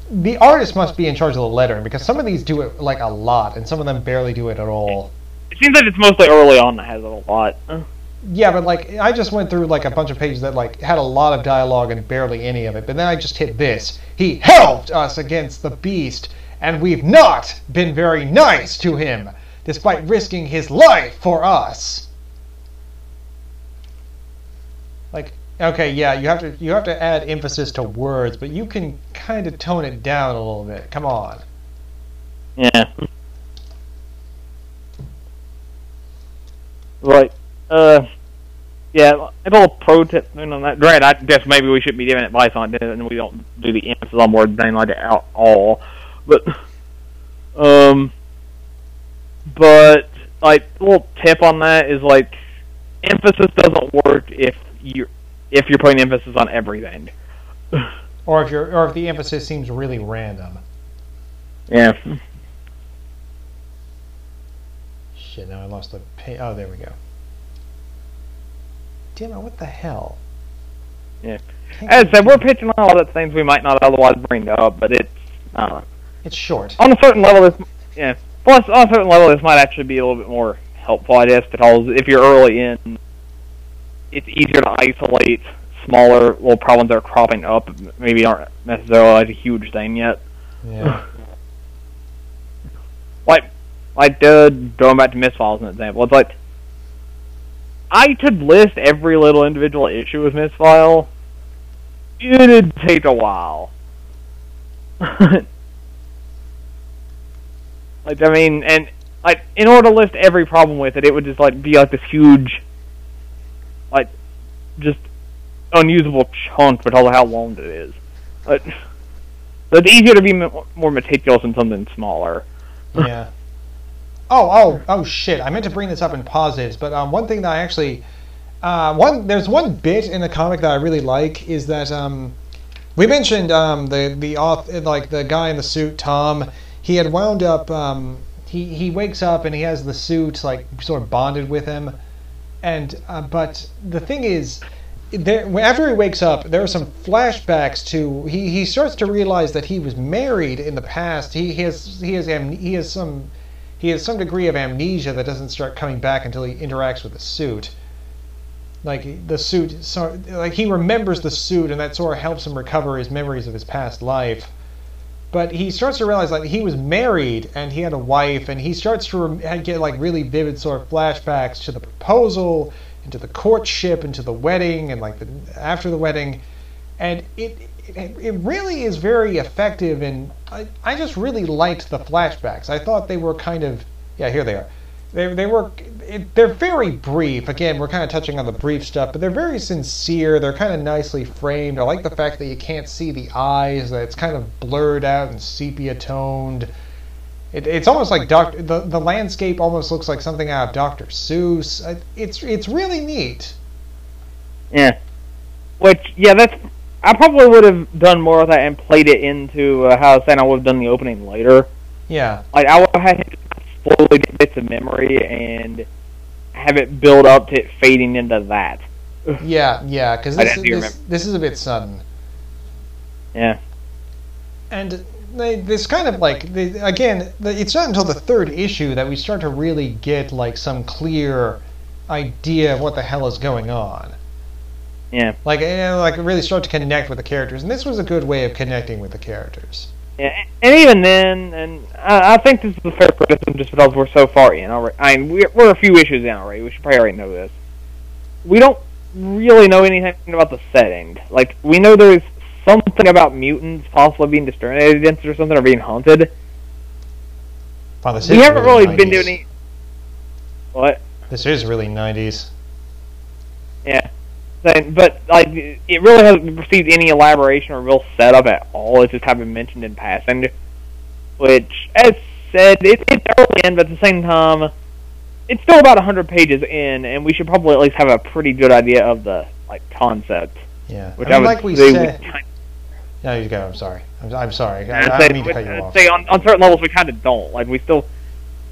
the artist must be in charge of the lettering, because some of these do it like a lot, and some of them barely do it at all. It seems like it's mostly early on that has it a lot. Yeah, but like I just went through like a bunch of pages that like had a lot of dialogue and barely any of it, but then I just hit this. He helped us against the beast, and we've not been very nice to him, despite risking his life for us. Like, okay, yeah, you have to add emphasis to words, but you can kind of tone it down a little bit. Come on. Yeah. Right. Yeah, a little pro tip on that. Granted, I guess maybe we shouldn't be giving advice on it, and we don't do the emphasis on words thing like that at all. But like, a little tip on that is like, emphasis doesn't work if you're putting emphasis on everything. Or if the emphasis seems really random. Yeah. Shit, now I lost the page. Oh, there we go. Damn it, what the hell? Yeah. As I said, we're pitching on all the things we might not otherwise bring up, but it's, I don't know. It's short. On a certain level, plus, on a certain level, this might actually be a little bit more helpful, I guess, because if you're early in, it's easier to isolate smaller little problems that are cropping up, maybe aren't necessarily like a huge thing yet. Yeah. Like going back to Misfile as an example, it's like, I could list every little individual issue with Misfile. It'd take a while. Like, I mean, and like, in order to list every problem with it, it would just like be like this huge, like, just unusable chunk because of how long it is. But it's easier to be more meticulous in something smaller. Yeah. Oh shit! I meant to bring this up in positives, but one thing that I actually, there's one bit in the comic that I really like is that we mentioned the author, like the guy in the suit, Tom. He had wound up. He wakes up and he has the suit like sort of bonded with him, and but the thing is, after he wakes up, there are some flashbacks to he starts to realize that he was married in the past. He has he has some degree of amnesia that doesn't start coming back until he interacts with the suit. Like the suit, so like he remembers the suit, and that sort of helps him recover his memories of his past life. But he starts to realize like he was married and he had a wife, and he starts to get like really vivid sort of flashbacks to the proposal, into the courtship, into the wedding, and like after the wedding, and it really is very effective. And I just really liked the flashbacks. I thought they were kind of here they are. They're very brief. Again, we're kind of touching on the brief stuff, but they're very sincere. They're kind of nicely framed. I like the fact that you can't see the eyes, that it's kind of blurred out and sepia toned. It's almost like the landscape almost looks like something out of Dr. Seuss. It's really neat. Yeah. Which, I probably would have done more of that and played it into how I was saying I would have done the opening later. Yeah. Like, I would have had him slowly get bits of memory and have it build up to it fading into that. Yeah, because this is a bit sudden. Yeah. And this kind of like, it's not until the third issue that we start to really get like some clear idea of what the hell is going on. Yeah. Like really start to connect with the characters, and this was a good way of connecting with the characters. Yeah, and even then, and I think this is a fair criticism just because we're so far in already. I mean, we're a few issues in already. We should probably already know this. We don't really know anything about the setting. Like, we know there's something about mutants possibly being discriminated against or something, or being haunted. Wow, this we is haven't really really been doing any... What? This is really 90s. Yeah. But, like, it really hasn't received any elaboration or real setup at all. It's just kind of been mentioned in passing. Which, as said, it's early in, but at the same time, it's still about 100 pages in, and we should probably at least have a pretty good idea of the, like, concept. Yeah. Which I mean, like we said... No, you go. I'm sorry. I'm sorry. I don't mean to cut you off. On certain levels, we kind of don't. Like, we still...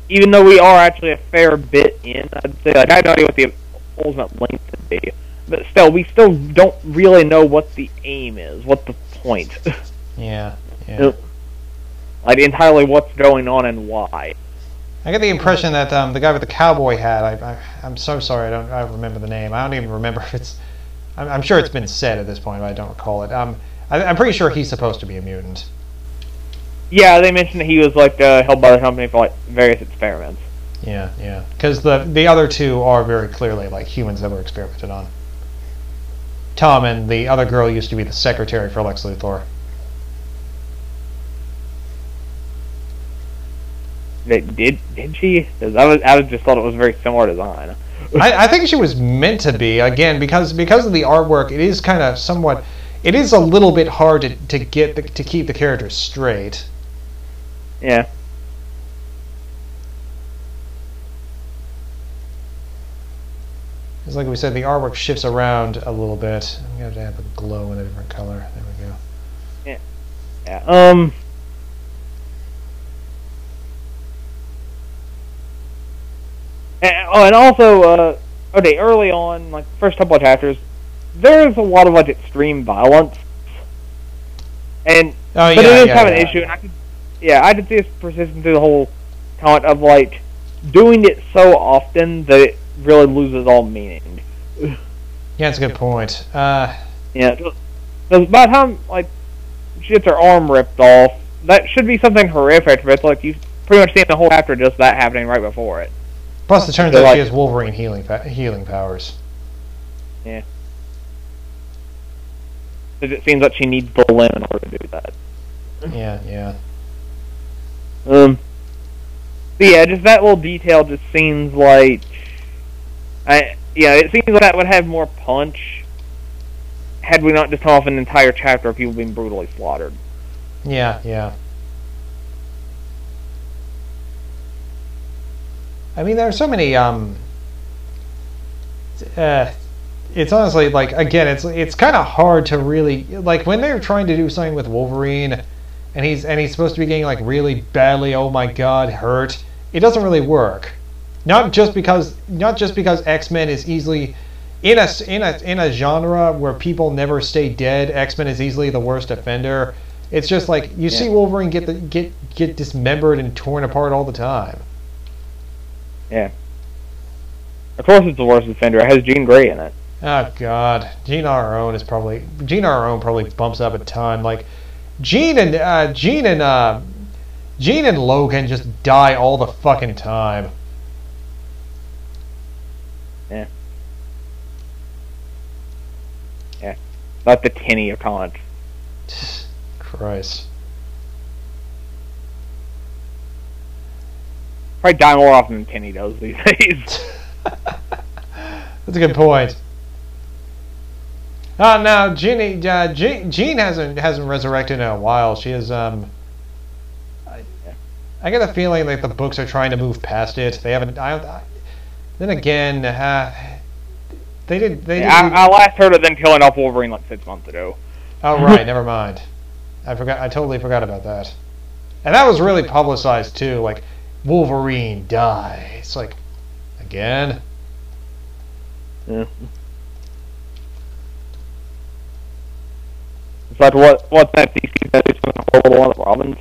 Even though we are actually a fair bit in, I'd say, like, I have no idea what the ultimate length would be. But still, we still don't really know what the aim is, what the point. Yeah. Like, entirely what's going on and why. I get the impression that the guy with the cowboy hat, I'm so sorry, I don't remember the name. I don't even remember if it's... I'm sure it's been said at this point, but I don't recall it. I'm pretty sure he's supposed to be a mutant. Yeah, they mentioned that he was, like, held by the company for, like, various experiments. Yeah. Because the other two are very clearly, like, humans that were experimented on. Tom and the other girl used to be the secretary for Lex Luthor. Did she? Because I just thought it was a very similar design. I think she was meant to be, again, because of the artwork. It is kind of somewhat... It is a little bit hard to keep the characters straight. Yeah. It's like we said, the artwork shifts around a little bit. I'm going to have to have a glow in a different color. There we go. Yeah. And also, okay, early on, like, first couple of chapters, there's a lot of, like, extreme violence. And, but it is kind of an issue, and I could see it persisting through the whole count of, like, doing it so often that it really loses all meaning. Yeah, that's a good point. Yeah, because by the time, like, she gets her arm ripped off, that should be something horrific, but it's like you pretty much see the whole chapter just that happening right before it. Plus, it turns out she has Wolverine healing powers. Yeah. Because it seems like she needs the limb in order to do that. Yeah. But yeah, just that little detail just seems like... it seems like that would have more punch had we not just come off an entire chapter of people being brutally slaughtered. Yeah. I mean, there are so many, it's honestly, like, again, it's kind of hard to really, like, when they're trying to do something with Wolverine, and he's supposed to be getting, like, really badly, oh my god, hurt, it doesn't really work. Not just because X-Men is easily, in a genre where people never stay dead, X-Men is easily the worst offender. It's just like, you see Wolverine get dismembered and torn apart all the time. Yeah. Of course it's the worst Defender. It has Jean Grey in it. Oh God, Jean probably bumps up a ton. Like Jean and Logan just die all the fucking time. Yeah. Yeah. Like the tinny of comics. Christ. Probably die more often than Tinny does these days. That's a good point. Now Jean hasn't resurrected in a while. She is I get the feeling like the books are trying to move past it. They haven't. Then again, they did. I last heard of them killing off Wolverine like 6 months ago. Oh right, never mind. I totally forgot about that. And that was really publicized too. Like Wolverine dies. Like again. Yeah. It's like what's that DC that is a horrible one of Robins?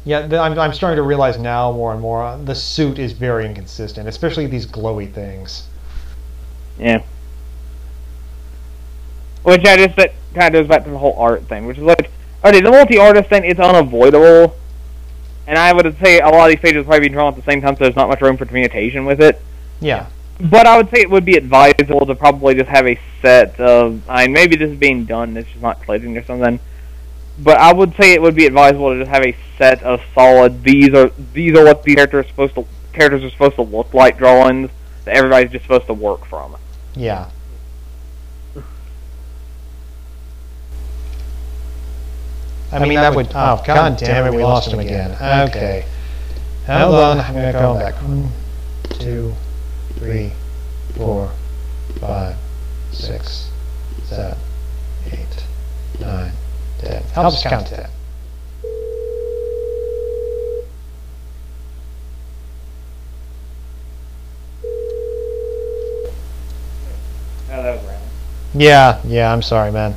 Yeah, I'm starting to realize now more and more the suit is very inconsistent, especially these glowy things. Yeah. Which that kind of goes back to the whole art thing, which is like, okay, the multi-artist thing, it's unavoidable, and I would say a lot of these pages are probably being drawn at the same time, so there's not much room for communication with it. Yeah. But I would say it would be advisable to probably just have a set of, maybe this is being done, it's just not clicking or something, but I would say it would be advisable to just have a set of solid, these are what these characters are supposed to look like drawings that everybody's just supposed to work from. Yeah. I mean that would. Oh, God damn it! We lost him again. Okay. Hold on. I'm gonna go back. 1, 2, 3, 4, 5, 6, 7, 8, 9, 10. I'll just count 10. Oh, that was random. Yeah. I'm sorry, man.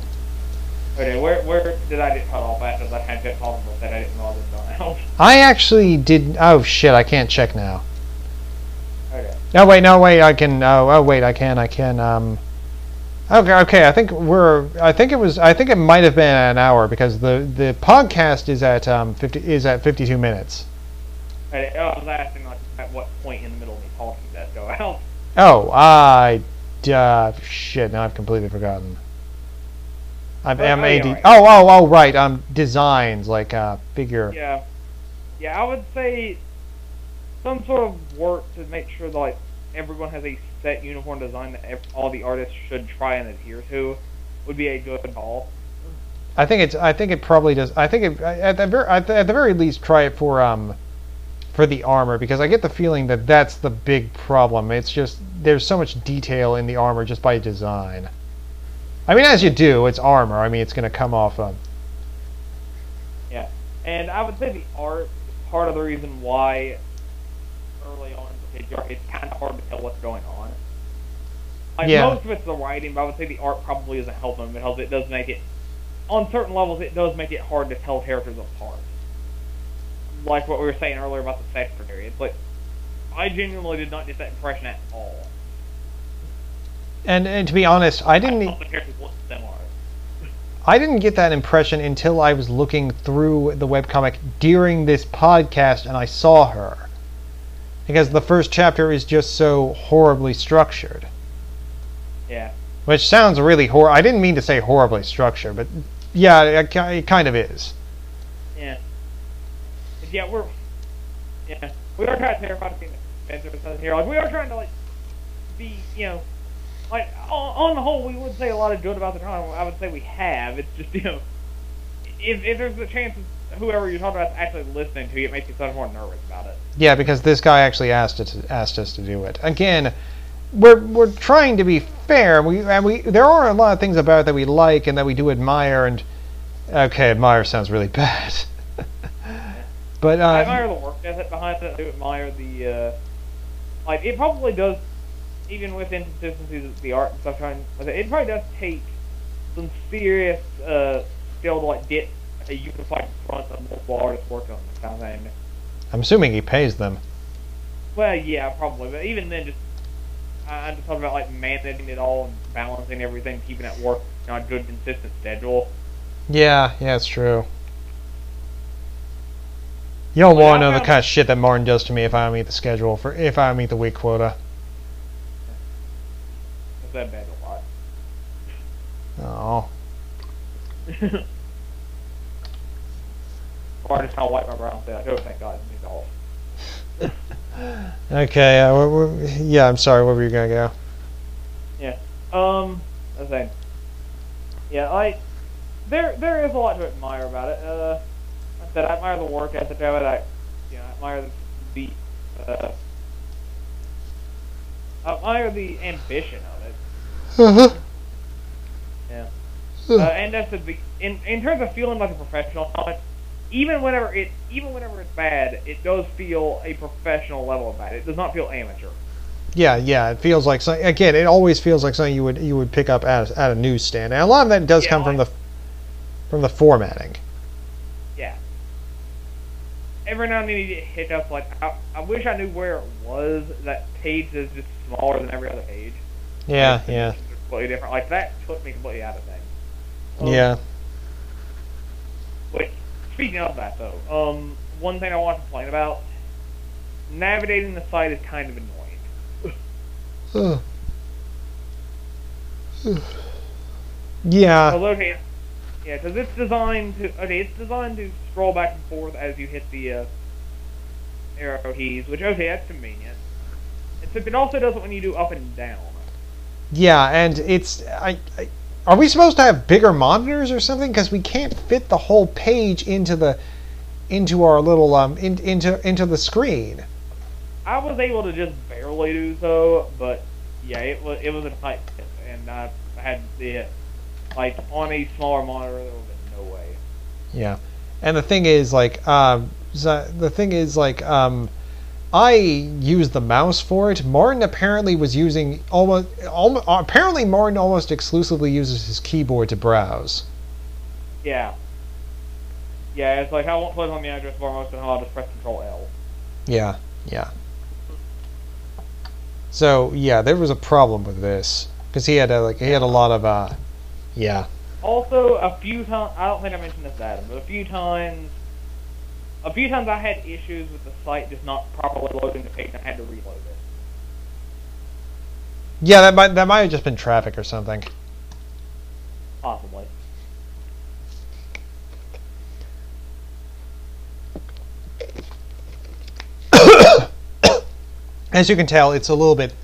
Okay, where did I get cut off at? Because I had to call them that I didn't know I was done out. I actually did. Oh shit! I can't check now. Okay. No wait. I can. Oh wait. I can. Okay. I think it might have been an hour because the podcast is at 52 minutes. Okay, I was asking like at what point in the middle of me talking that go out. Oh, shit! Now I've completely forgotten. I'm MAD. Right. Oh, right. Designs like figure. Yeah. I would say some sort of work to make sure that like everyone has a set uniform design that all the artists should try and adhere to would be a good call. I think it probably does. I think at the very least try it for the armor because I get the feeling that that's the big problem. It's just there's so much detail in the armor just by design. I mean, as you do, it's armor. I mean, it's going to come off. Yeah, and I would say the art is part of the reason why early on it's kind of hard to tell what's going on. Like most of it's the writing, but I would say the art probably isn't helping because it does make it, on certain levels, it does make it hard to tell characters apart. Like what we were saying earlier about the secretary. It's like, I genuinely did not get that impression at all. And to be honest, I didn't get that impression until I was looking through the webcomic during this podcast and I saw her. Because the first chapter is just so horribly structured. Yeah. Which sounds really I didn't mean to say horribly structured, but yeah, it kind of is. Yeah. Yeah, we are trying to terrify the Spencer here. Like, we are trying to, like, be, like, on the whole, we would say a lot of good about the drama. I would say we have. It's just, if there's a chance of whoever you're talking about is actually listening to you, it makes you so much more nervous about it. Yeah, because this guy actually asked us to do it. Again, we're trying to be fair. There are a lot of things about it that we like and that we do admire. And okay, admire sounds really bad. But I admire the work ethic behind it. I do admire the like it probably does. Even with inconsistencies of the art and stuff, it probably does take some serious skill to like get a unified front of multiple artists working on this kind of thing. I'm assuming he pays them. Well, yeah, probably, but even then, I'm just talking about like managing it all and balancing everything, keeping it work on a good, consistent schedule. Yeah, it's true. You don't want to know the kind of shit that Martin does to me if I don't meet the schedule if I don't meet the week quota. That bad a lot. Oh. Or I just kind of wipe my brow and say, like, oh, thank God, he's off. Okay, yeah, I'm sorry, where were you going to go? Yeah, I was saying, yeah, like, there is a lot to admire about it. Like I said, I admire the work ethic of it, I admire I admire the ambition of it. Uh-huh. Yeah. And that's in terms of feeling like a professional comic, even whenever it's bad, it does feel a professional level of bad. It does not feel amateur. Yeah, it feels like again. It always feels like something you would pick up at a newsstand, and a lot of that does come from the formatting. Yeah. Every now and then you get hiccups. Like I wish I knew where it was. That page is just smaller than every other page. Yeah. Completely different. Like that took me completely out of things. Yeah. Wait. Speaking of that, though, one thing I want to complain about: navigating the site is kind of annoying. Yeah. Okay, yeah, because it's designed to scroll back and forth as you hit the arrow keys, which that's convenient. Except it also does it when you do up and down. Yeah, and it's are we supposed to have bigger monitors or something? Because we can't fit the whole page into our little into the screen. I was able to just barely do so, but yeah, it was a tight fit, and I had the on a smaller monitor there would have been no way. Yeah, and the thing is I used the mouse for it. Martin apparently was using apparently Martin almost exclusively uses his keyboard to browse. Yeah. Yeah, it's like I won't click on the address bar most of the time. I'll just press Control L. Yeah. So yeah, there was a problem with this because he had a lot of yeah. Also, a few times I don't think I mentioned this to Adam, but a few times I had issues with the site just not properly loading the page and I had to reload it. Yeah, that might have just been traffic or something. Possibly. As you can tell, it's a little bit,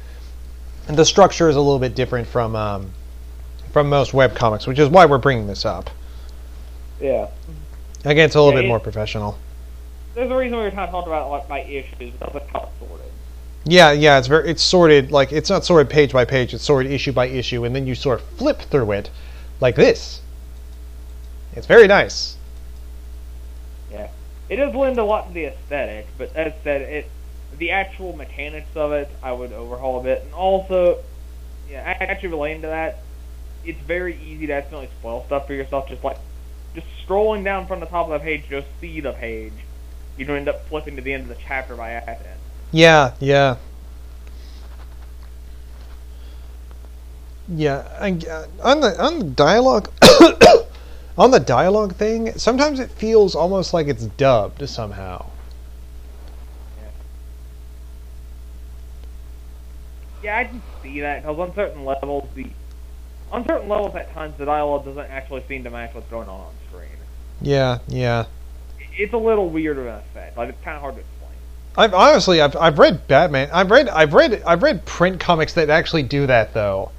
the structure is a little bit different from most webcomics, which is why we're bringing this up. Yeah. Again, it's a little bit more professional. There's a reason we were kind of talking about my issues, but that's how it's sorted. Yeah, it's sorted, like, it's not sorted page by page, it's sorted issue by issue, and then you sort of flip through it like this. It's very nice. Yeah. It does lend a lot to the aesthetic, but as said, the actual mechanics of it, I would overhaul a bit. And also, yeah, actually relating to that, it's very easy to accidentally spoil stuff for yourself, just scrolling down from the top of the page, just see the page. You don't end up flipping to the end of the chapter by accident. Yeah. On the dialogue, on the dialogue thing, sometimes it feels almost like it's dubbed somehow. Yeah, I can see that because on certain levels at times the dialogue doesn't actually seem to match what's going on screen. Yeah. It's a little weird of an effect. Like it's kind of hard to explain. I've read Batman. I've read print comics that actually do that though.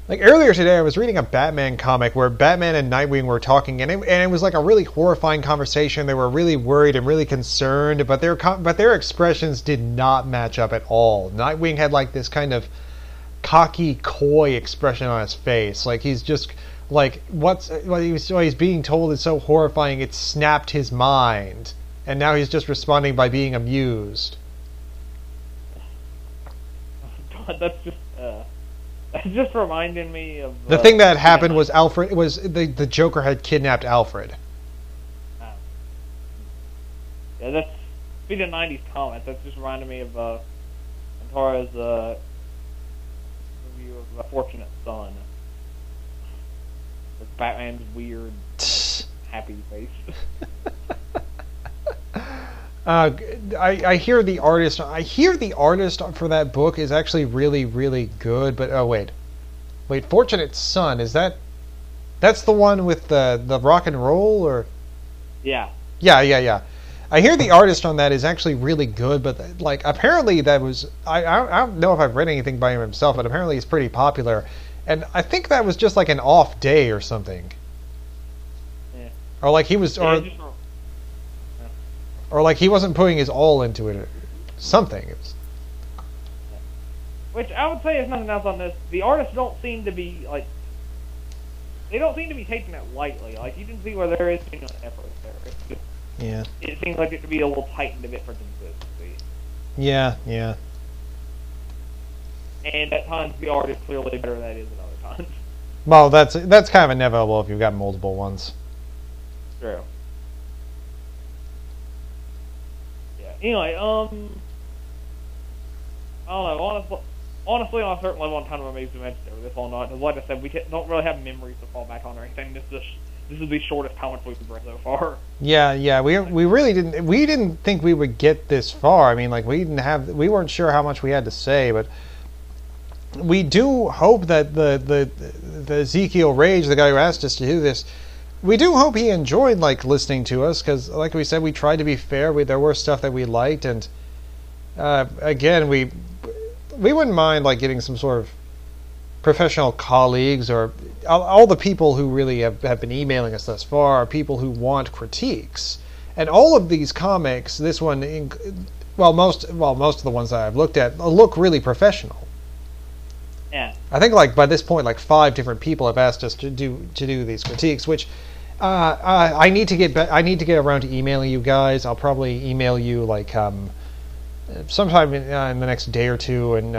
Like earlier today, I was reading a Batman comic where Batman and Nightwing were talking, and it was like a really horrifying conversation. They were really worried and really concerned, but their expressions did not match up at all. Nightwing had like this kind of cocky, coy expression on his face, like he's just like what he's being told is so horrifying it snapped his mind, and now he's just responding by being amused. God, that's just reminding me of the thing that happened was the Joker had kidnapped Alfred. Yeah, that's speaking of '90s comics. That's just reminded me of Antara's review of Fortunate Son. With Batman's weird, happy face. I hear the artist. I hear the artist for that book is actually really, really good. But oh wait, Fortunate Son, is that's the one with the rock and roll, or? Yeah. Yeah. I hear the artist on that is actually really good, but like apparently that was I don't know if I've read anything by him himself, but apparently he's pretty popular, and I think that was just like an off day or something. Yeah. Or like he was, or like he wasn't putting his all into it, or something. It was... Which I would say is nothing else on this. The artists don't seem to be like. They don't seem to be taking it lightly. Like, you can see where there is an effort there. It's just, yeah. It seems like it could be a little tightened a bit for consistency. Yeah. And at times the art is clearly better than that is at other times. Well, that's kind of inevitable if you've got multiple ones. True. Yeah. Anyway, I don't know. Honestly, on a certain level, I'm kind of amazed we mentioned this all night. Because, like I said, we don't really have memories to fall back on or anything. This is the shortest comic we've read so far. Yeah. We really didn't. We didn't think we would get this far. I mean, like we weren't sure how much we had to say, but we do hope that the Ezekiel Rage, the guy who asked us to do this, we do hope he enjoyed like listening to us, because, like we said, we tried to be fair. There were stuff that we liked, and again, we wouldn't mind like getting some sort of professional colleagues, or all the people who really have been emailing us thus far are people who want critiques. And all of these comics, this one, most of the ones that I've looked at look really professional. Yeah. I think like by this point, like 5 different people have asked us to do these critiques, which I need to get around to emailing you guys. I'll probably email you like sometime in the next day or two, and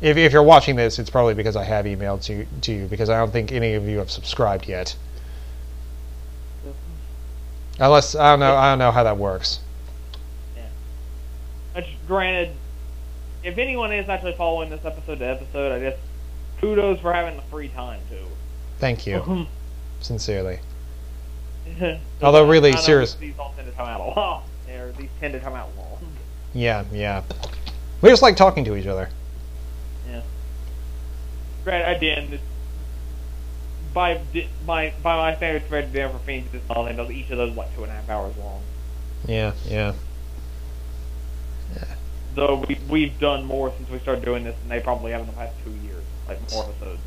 if you're watching this, it's probably because I have emailed to you, because I don't think any of you have subscribed yet. Unless I don't know how that works. Yeah. Which, granted, if anyone is actually following this episode to episode, I guess kudos for having the free time too. Thank you, sincerely. Although really serious. These all tend to come out a lot, or these tend to come out long. Yeah. We just like talking to each other. Yeah. Granted, I did. By my standards, compared to Denver Phoenix, each of those like 2.5 hours long. Yeah. Though we've done more since we started doing this than they probably have in the past 2 years, like more episodes.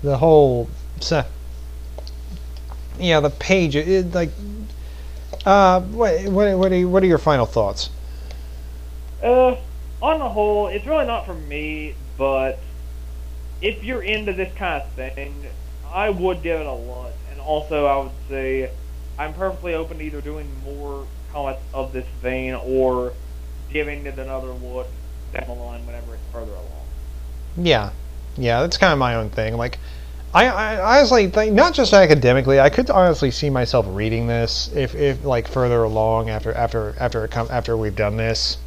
The whole the page, like what are your final thoughts? On the whole, it's really not for me, but if you're into this kind of thing, I would give it a look. And also, I would say I'm perfectly open to either doing more comics of this vein or giving it another look down the line whenever it's further along. Yeah, that's kind of my own thing. Like, I honestly think, not just academically, I could honestly see myself reading this if like further along after we've done this.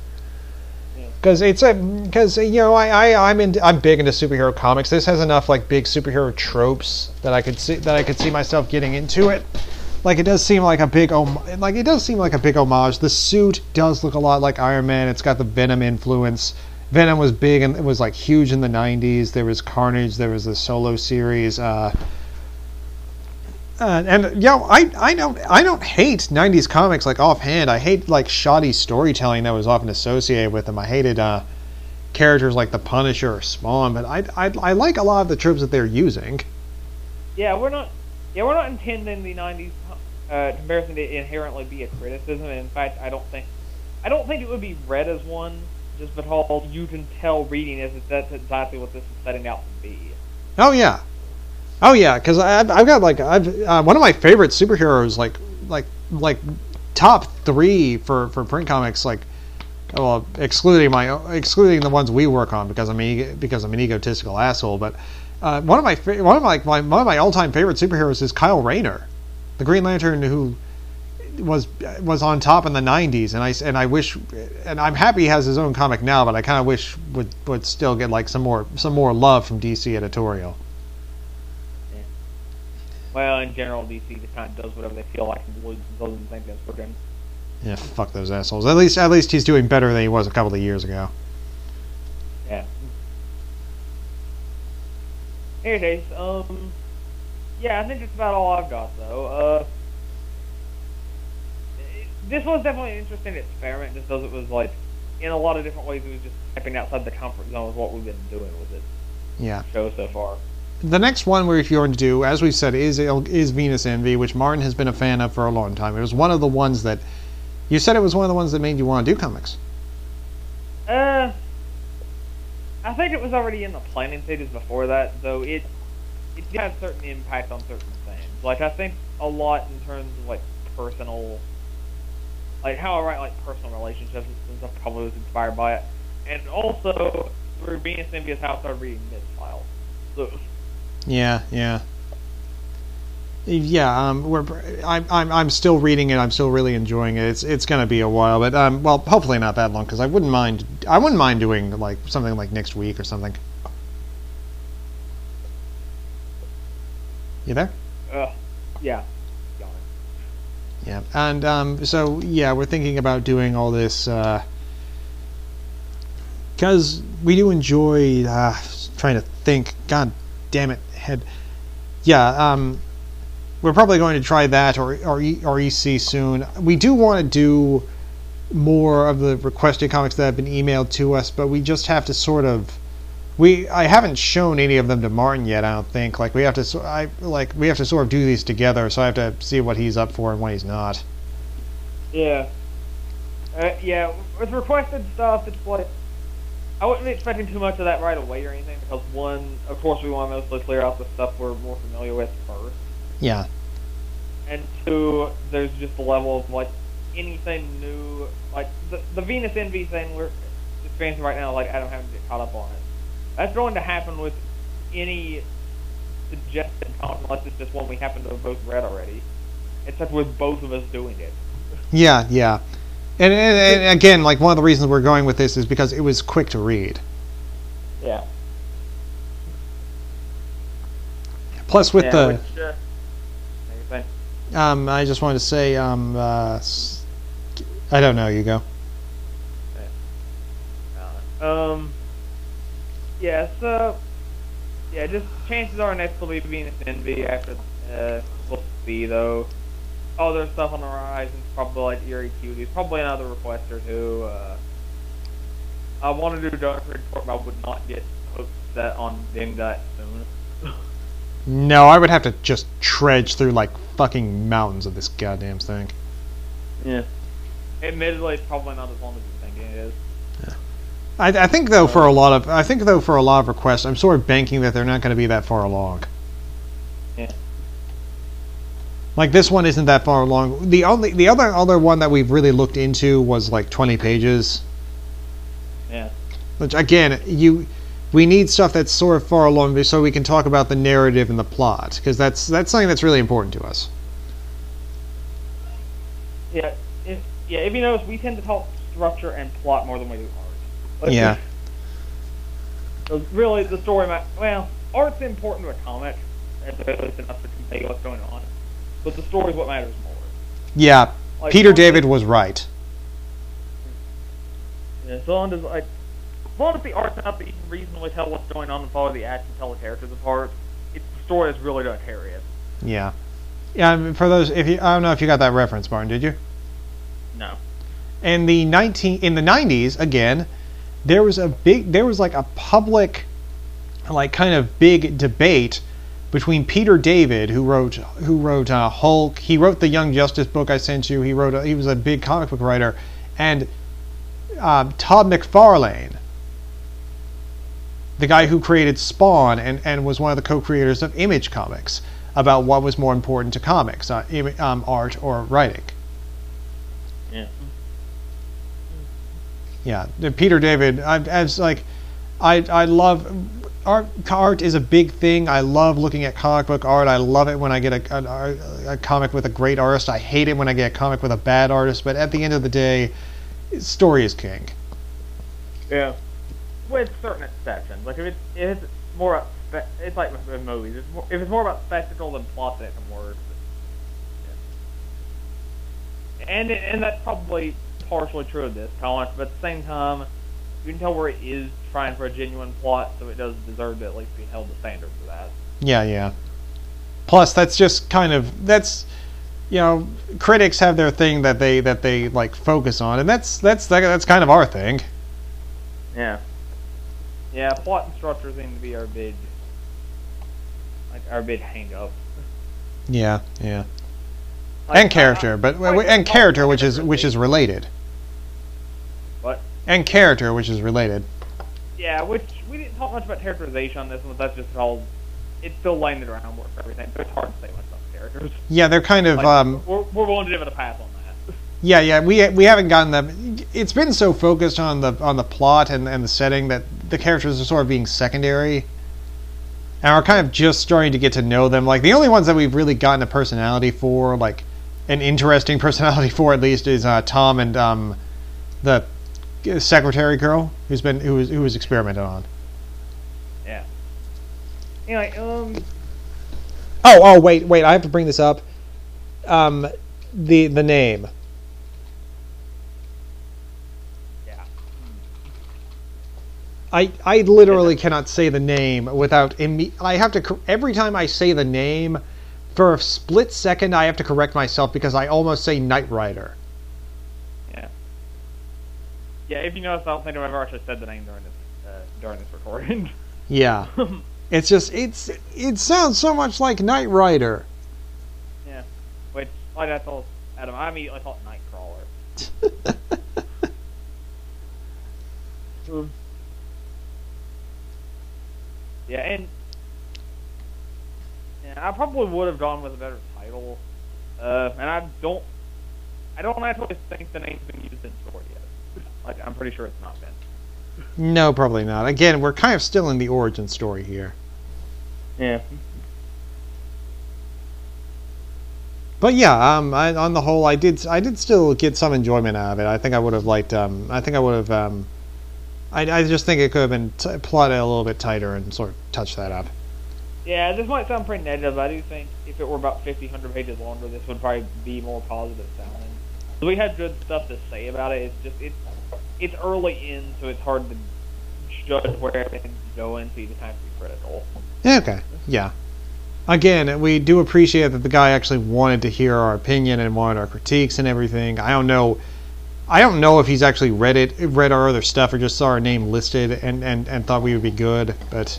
Because I'm big into superhero comics. This has enough like big superhero tropes that I could see myself getting into it. Like, it does seem like a big homage. The suit does look a lot like Iron Man. It's got the Venom influence. Venom was big and it was like huge in the 90s. There was Carnage. There was the Solo series. I don't hate 90s comics like offhand. I hate like shoddy storytelling that was often associated with them. I hated characters like the Punisher or Spawn, but I like a lot of the tropes that they're using. Yeah, we're not intending the 90s comparison to inherently be a criticism. And in fact, I don't think it would be read as one, just because you can tell reading it that's exactly what this is setting out to be. Oh yeah, because I've got like one of my favorite superheroes, like top 3 for print comics, like, well, excluding the ones we work on because I'm an egotistical asshole, but one of my all-time favorite superheroes is Kyle Rayner. the Green Lantern who was on top in the 90s, and I wish, and I'm happy he has his own comic now, but I kind of wish would still get like some more love from DC editorial. Yeah. Well, in general, DC just kind of does whatever they feel like and doesn't think that's for them. Yeah, fuck those assholes. At least he's doing better than he was a couple of years ago. Yeah. Anyways, yeah, I think that's about all I've got though. This was definitely an interesting experiment, just because it was like, in a lot of different ways, it was just stepping outside the comfort zone of what we've been doing with it. Yeah. Show so far. The next one we're going to do, as we said, is Venus Envy, which Martin has been a fan of for a long time. It was one of the ones that you said it was one of the ones that made you want to do comics. I think it was already in the planning stages before that, though it did have certain impact on certain things. Like, I think a lot in terms of like personal, like how I write like personal relationships and stuff probably was inspired by it, and also through Venus Envy is how I started reading Mid-File. So. Yeah. I'm still reading it. I'm still really enjoying it. It's going to be a while, but well, hopefully not that long, because I wouldn't mind doing like something like next week or something. You there? Yeah. Yeah, and so yeah, we're thinking about doing all this because we do enjoy trying to think. God damn it, head. Yeah, we're probably going to try that or EC soon. We do want to do more of the requested comics that have been emailed to us, but we just have to sort of. I haven't shown any of them to Martin yet. I don't think. Like we have to sort of do these together. So I have to see what he's up for and what he's not. Yeah. Yeah. With requested stuff, it's like I wasn't expecting too much of that right away or anything, because one, of course, we want to mostly clear out the stuff we're more familiar with first. Yeah. And two, there's just the level of like anything new, like the Venus Envy thing we're experiencing right now. Like Adam having to get caught up on it. That's going to happen with any suggested comic, unless it's just one we happen to have both read already. Except with both of us doing it. Yeah. And again, like one of the reasons we're going with this is because it was quick to read. Yeah. Plus with the... I just wanted to say, I don't know, you go. Yeah, so, yeah, just chances are next will be Venus Envy after, we'll see, though. Other stuff on the horizon, probably like Eerie Cuties, probably another request or two. I want to do Dark Report, but I would not get hooked set on doing that soon. No, I would have to just trudge through, like, fucking mountains of this goddamn thing. Yeah. Admittedly, it's probably not as long as you think it is. Yeah. I think though for a lot of requests, I'm sort of banking that they're not going to be that far along. Yeah. Like this one isn't that far along. The other one that we've really looked into was like 20 pages. Yeah. Which again, we need stuff that's sort of far along so we can talk about the narrative and the plot, because that's something that's really important to us. Yeah. If you notice, we tend to talk structure and plot more than we do art. Like, yeah. Really, the story art's important to a comic, it's enough to convey what's going on, but the story's what matters more. Yeah, like, Peter David was right. Yeah, as long as the art's enough that you can reasonably tell what's going on and follow the action, tell the characters apart, it's the story that's really going to carry it. Yeah. Yeah, I mean, for those, I don't know if you got that reference, Martin, did you? No. In the 90s, again, there was like a public, like kind of big debate between Peter David, who wrote Hulk. He wrote the Young Justice book I sent you. He was a big comic book writer, and Todd McFarlane, the guy who created Spawn and was one of the co-creators of Image Comics, about what was more important to comics, art or writing. Yeah. Yeah, Peter David. I love art. Art is a big thing. I love looking at comic book art. I love it when I get a comic with a great artist. I hate it when I get a comic with a bad artist, but at the end of the day, story is king. Yeah. With certain exceptions. Like, if it's more about it's like with movies. If it's more about spectacle than plot, then it can work. Yeah. And that's probably partially true of this comic, but at the same time, you can tell where it is trying for a genuine plot, so it does deserve to at least be held to standard for that. Yeah. Plus, that's just kind of critics have their thing that they like focus on, and that's kind of our thing. Yeah. Yeah, plot and structure seem to be our big hang up. Yeah. Like, and character, character, which is related. What? And character, which is related. Yeah, which we didn't talk much about characterization on this one, but that's just all. It's still laying the groundwork for everything, so it's hard to say much about the characters. Yeah, they're kind of. We're willing to give it a pass on that. Yeah, we haven't gotten them. It's been so focused on the plot and the setting that the characters are sort of being secondary, and we're kind of just starting to get to know them. Like, the only ones that we've really gotten a personality for, like an interesting personality for at least, is Tom and the secretary girl who was experimented on. Yeah. Anyway, Oh, wait! I have to bring this up. The name. Yeah. I literally cannot say the name without I have to every time I say the name, for a split second I have to correct myself because I almost say Nightfighter. Yeah. Yeah. If you notice, I don't think I've ever actually said the name during this recording. Yeah. It's just it sounds so much like Nightfighter. Yeah. Which, like I told Adam, I immediately thought Nightcrawler. Yeah, and I probably would have gone with a better title. And I don't actually think the name's been used in story yet. Like, I'm pretty sure it's not been. No, probably not. Again, we're kind of still in the origin story here. Yeah. But yeah, on the whole, I did still get some enjoyment out of it. I think I would have liked. I just think it could have been plotted a little bit tighter and sort of touched that up. Yeah, this might sound pretty negative, but I do think if it were about 100 pages longer, this would probably be more positive sounding. We had good stuff to say about it. It's just it's early in, so it's hard to judge where everything's going, so you just have to be critical. Okay, yeah. Again, we do appreciate that the guy actually wanted to hear our opinion and wanted our critiques and everything. I don't know if he's actually read our other stuff or just saw our name listed and thought we would be good, but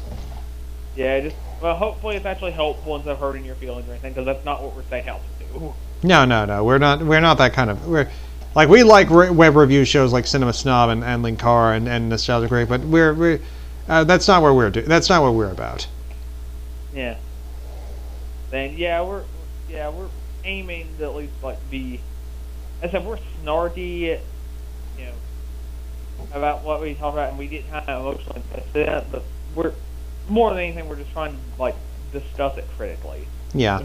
yeah, well, hopefully it's actually helpful instead of hurting your feelings or anything, because that's not what we're saying out to do. No, we're not that kind of. We like web review shows like Cinema Snob and Linkara and Nostalgia Great, but that's not what we're about. Yeah. Then we're aiming to at least be. I said we're snarky, about what we talk about, and we get kind of emotionally invested in it. But we're more than anything, we're just trying to discuss it critically. Yeah.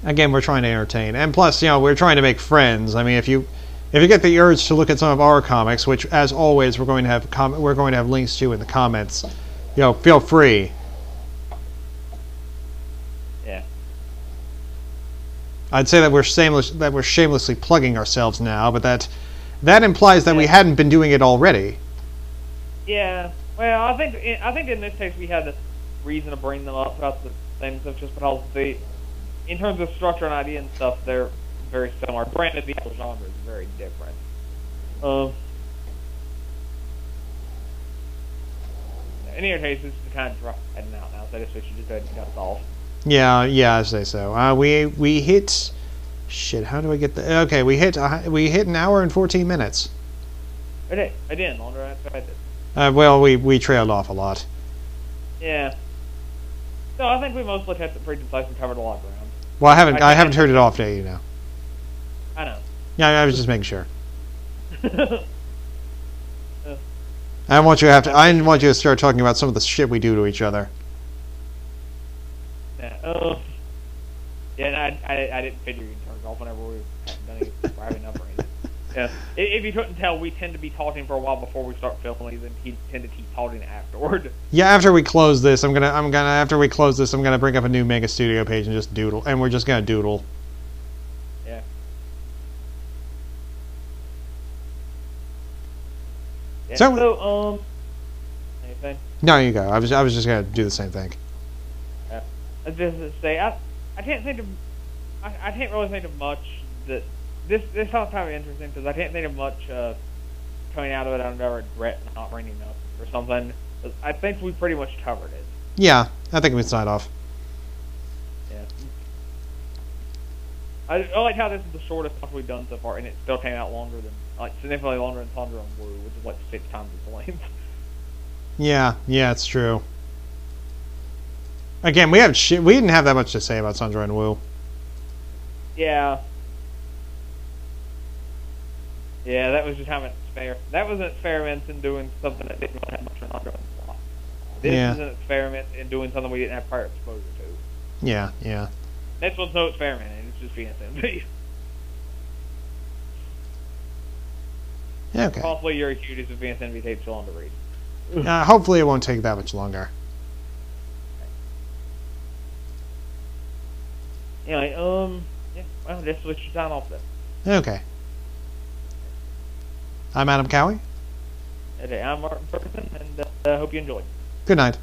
Again, we're trying to entertain, and plus, we're trying to make friends. I mean, if you get the urge to look at some of our comics, which, as always, we're going to have links to in the comments, feel free. Yeah. I'd say that we're shamelessly plugging ourselves now, but that implies that we hadn't been doing it already. Yeah. Well, I think in this case we had a reason to bring them up about the things of just because in terms of structure and idea and stuff, they're very similar. Granted, the actual genre is very different. In any case, this is kind of dragging out now, so I guess we should just go ahead and cut this off. Yeah, I say so. We hit. Shit, how do I get the? Okay, we hit an hour and 14 minutes. I didn't longer than I expected. Well, we trailed off a lot. Yeah. No, I think we mostly kept it pretty concise and covered a lot of ground. Well, I haven't turned it off yet, I know. Yeah, I was just making sure. I didn't want you to start talking about some of the shit we do to each other. Yeah. Yeah, and I didn't figure you'd turn it off whenever we hadn't done any grabbing enough or anything. Yeah, if you couldn't tell, we tend to be talking for a while before we start filming, and he tend to keep talking afterward. Yeah, after we close this, after we close this, I'm gonna bring up a new Mega Studio page and just doodle, and we're just gonna doodle. Yeah. Yeah. So, anything? No, you go. I was just gonna do the same thing. Yeah. I was just to say, I can't think of, I can't really think of much that. This sounds kind of interesting because I can't think of much coming out of it under regret not bringing up or something. I think we pretty much covered it. Yeah, I think we sign off. Yeah. I like how this is the shortest stuff we've done so far, and it still came out longer than, like, significantly longer than Thunder and Woo, which is like 6 times its length. Yeah, it's true. Again, we didn't have that much to say about Sandra and Woo. Yeah. Yeah, that was just how much fair. That was an experiment in doing something that didn't really have much of an plot. This is an experiment in doing something we didn't have prior exposure to. Yeah. This one's no experiment, it's just VSMV. Okay. Hopefully your cuties with VSMV takes so long to read. Hopefully it won't take that much longer. Anyway, yeah, well, this is what you sign off then. Okay. I'm Adam Cowie. Okay, I'm Martin Ferguson, and I hope you enjoyed. Good night.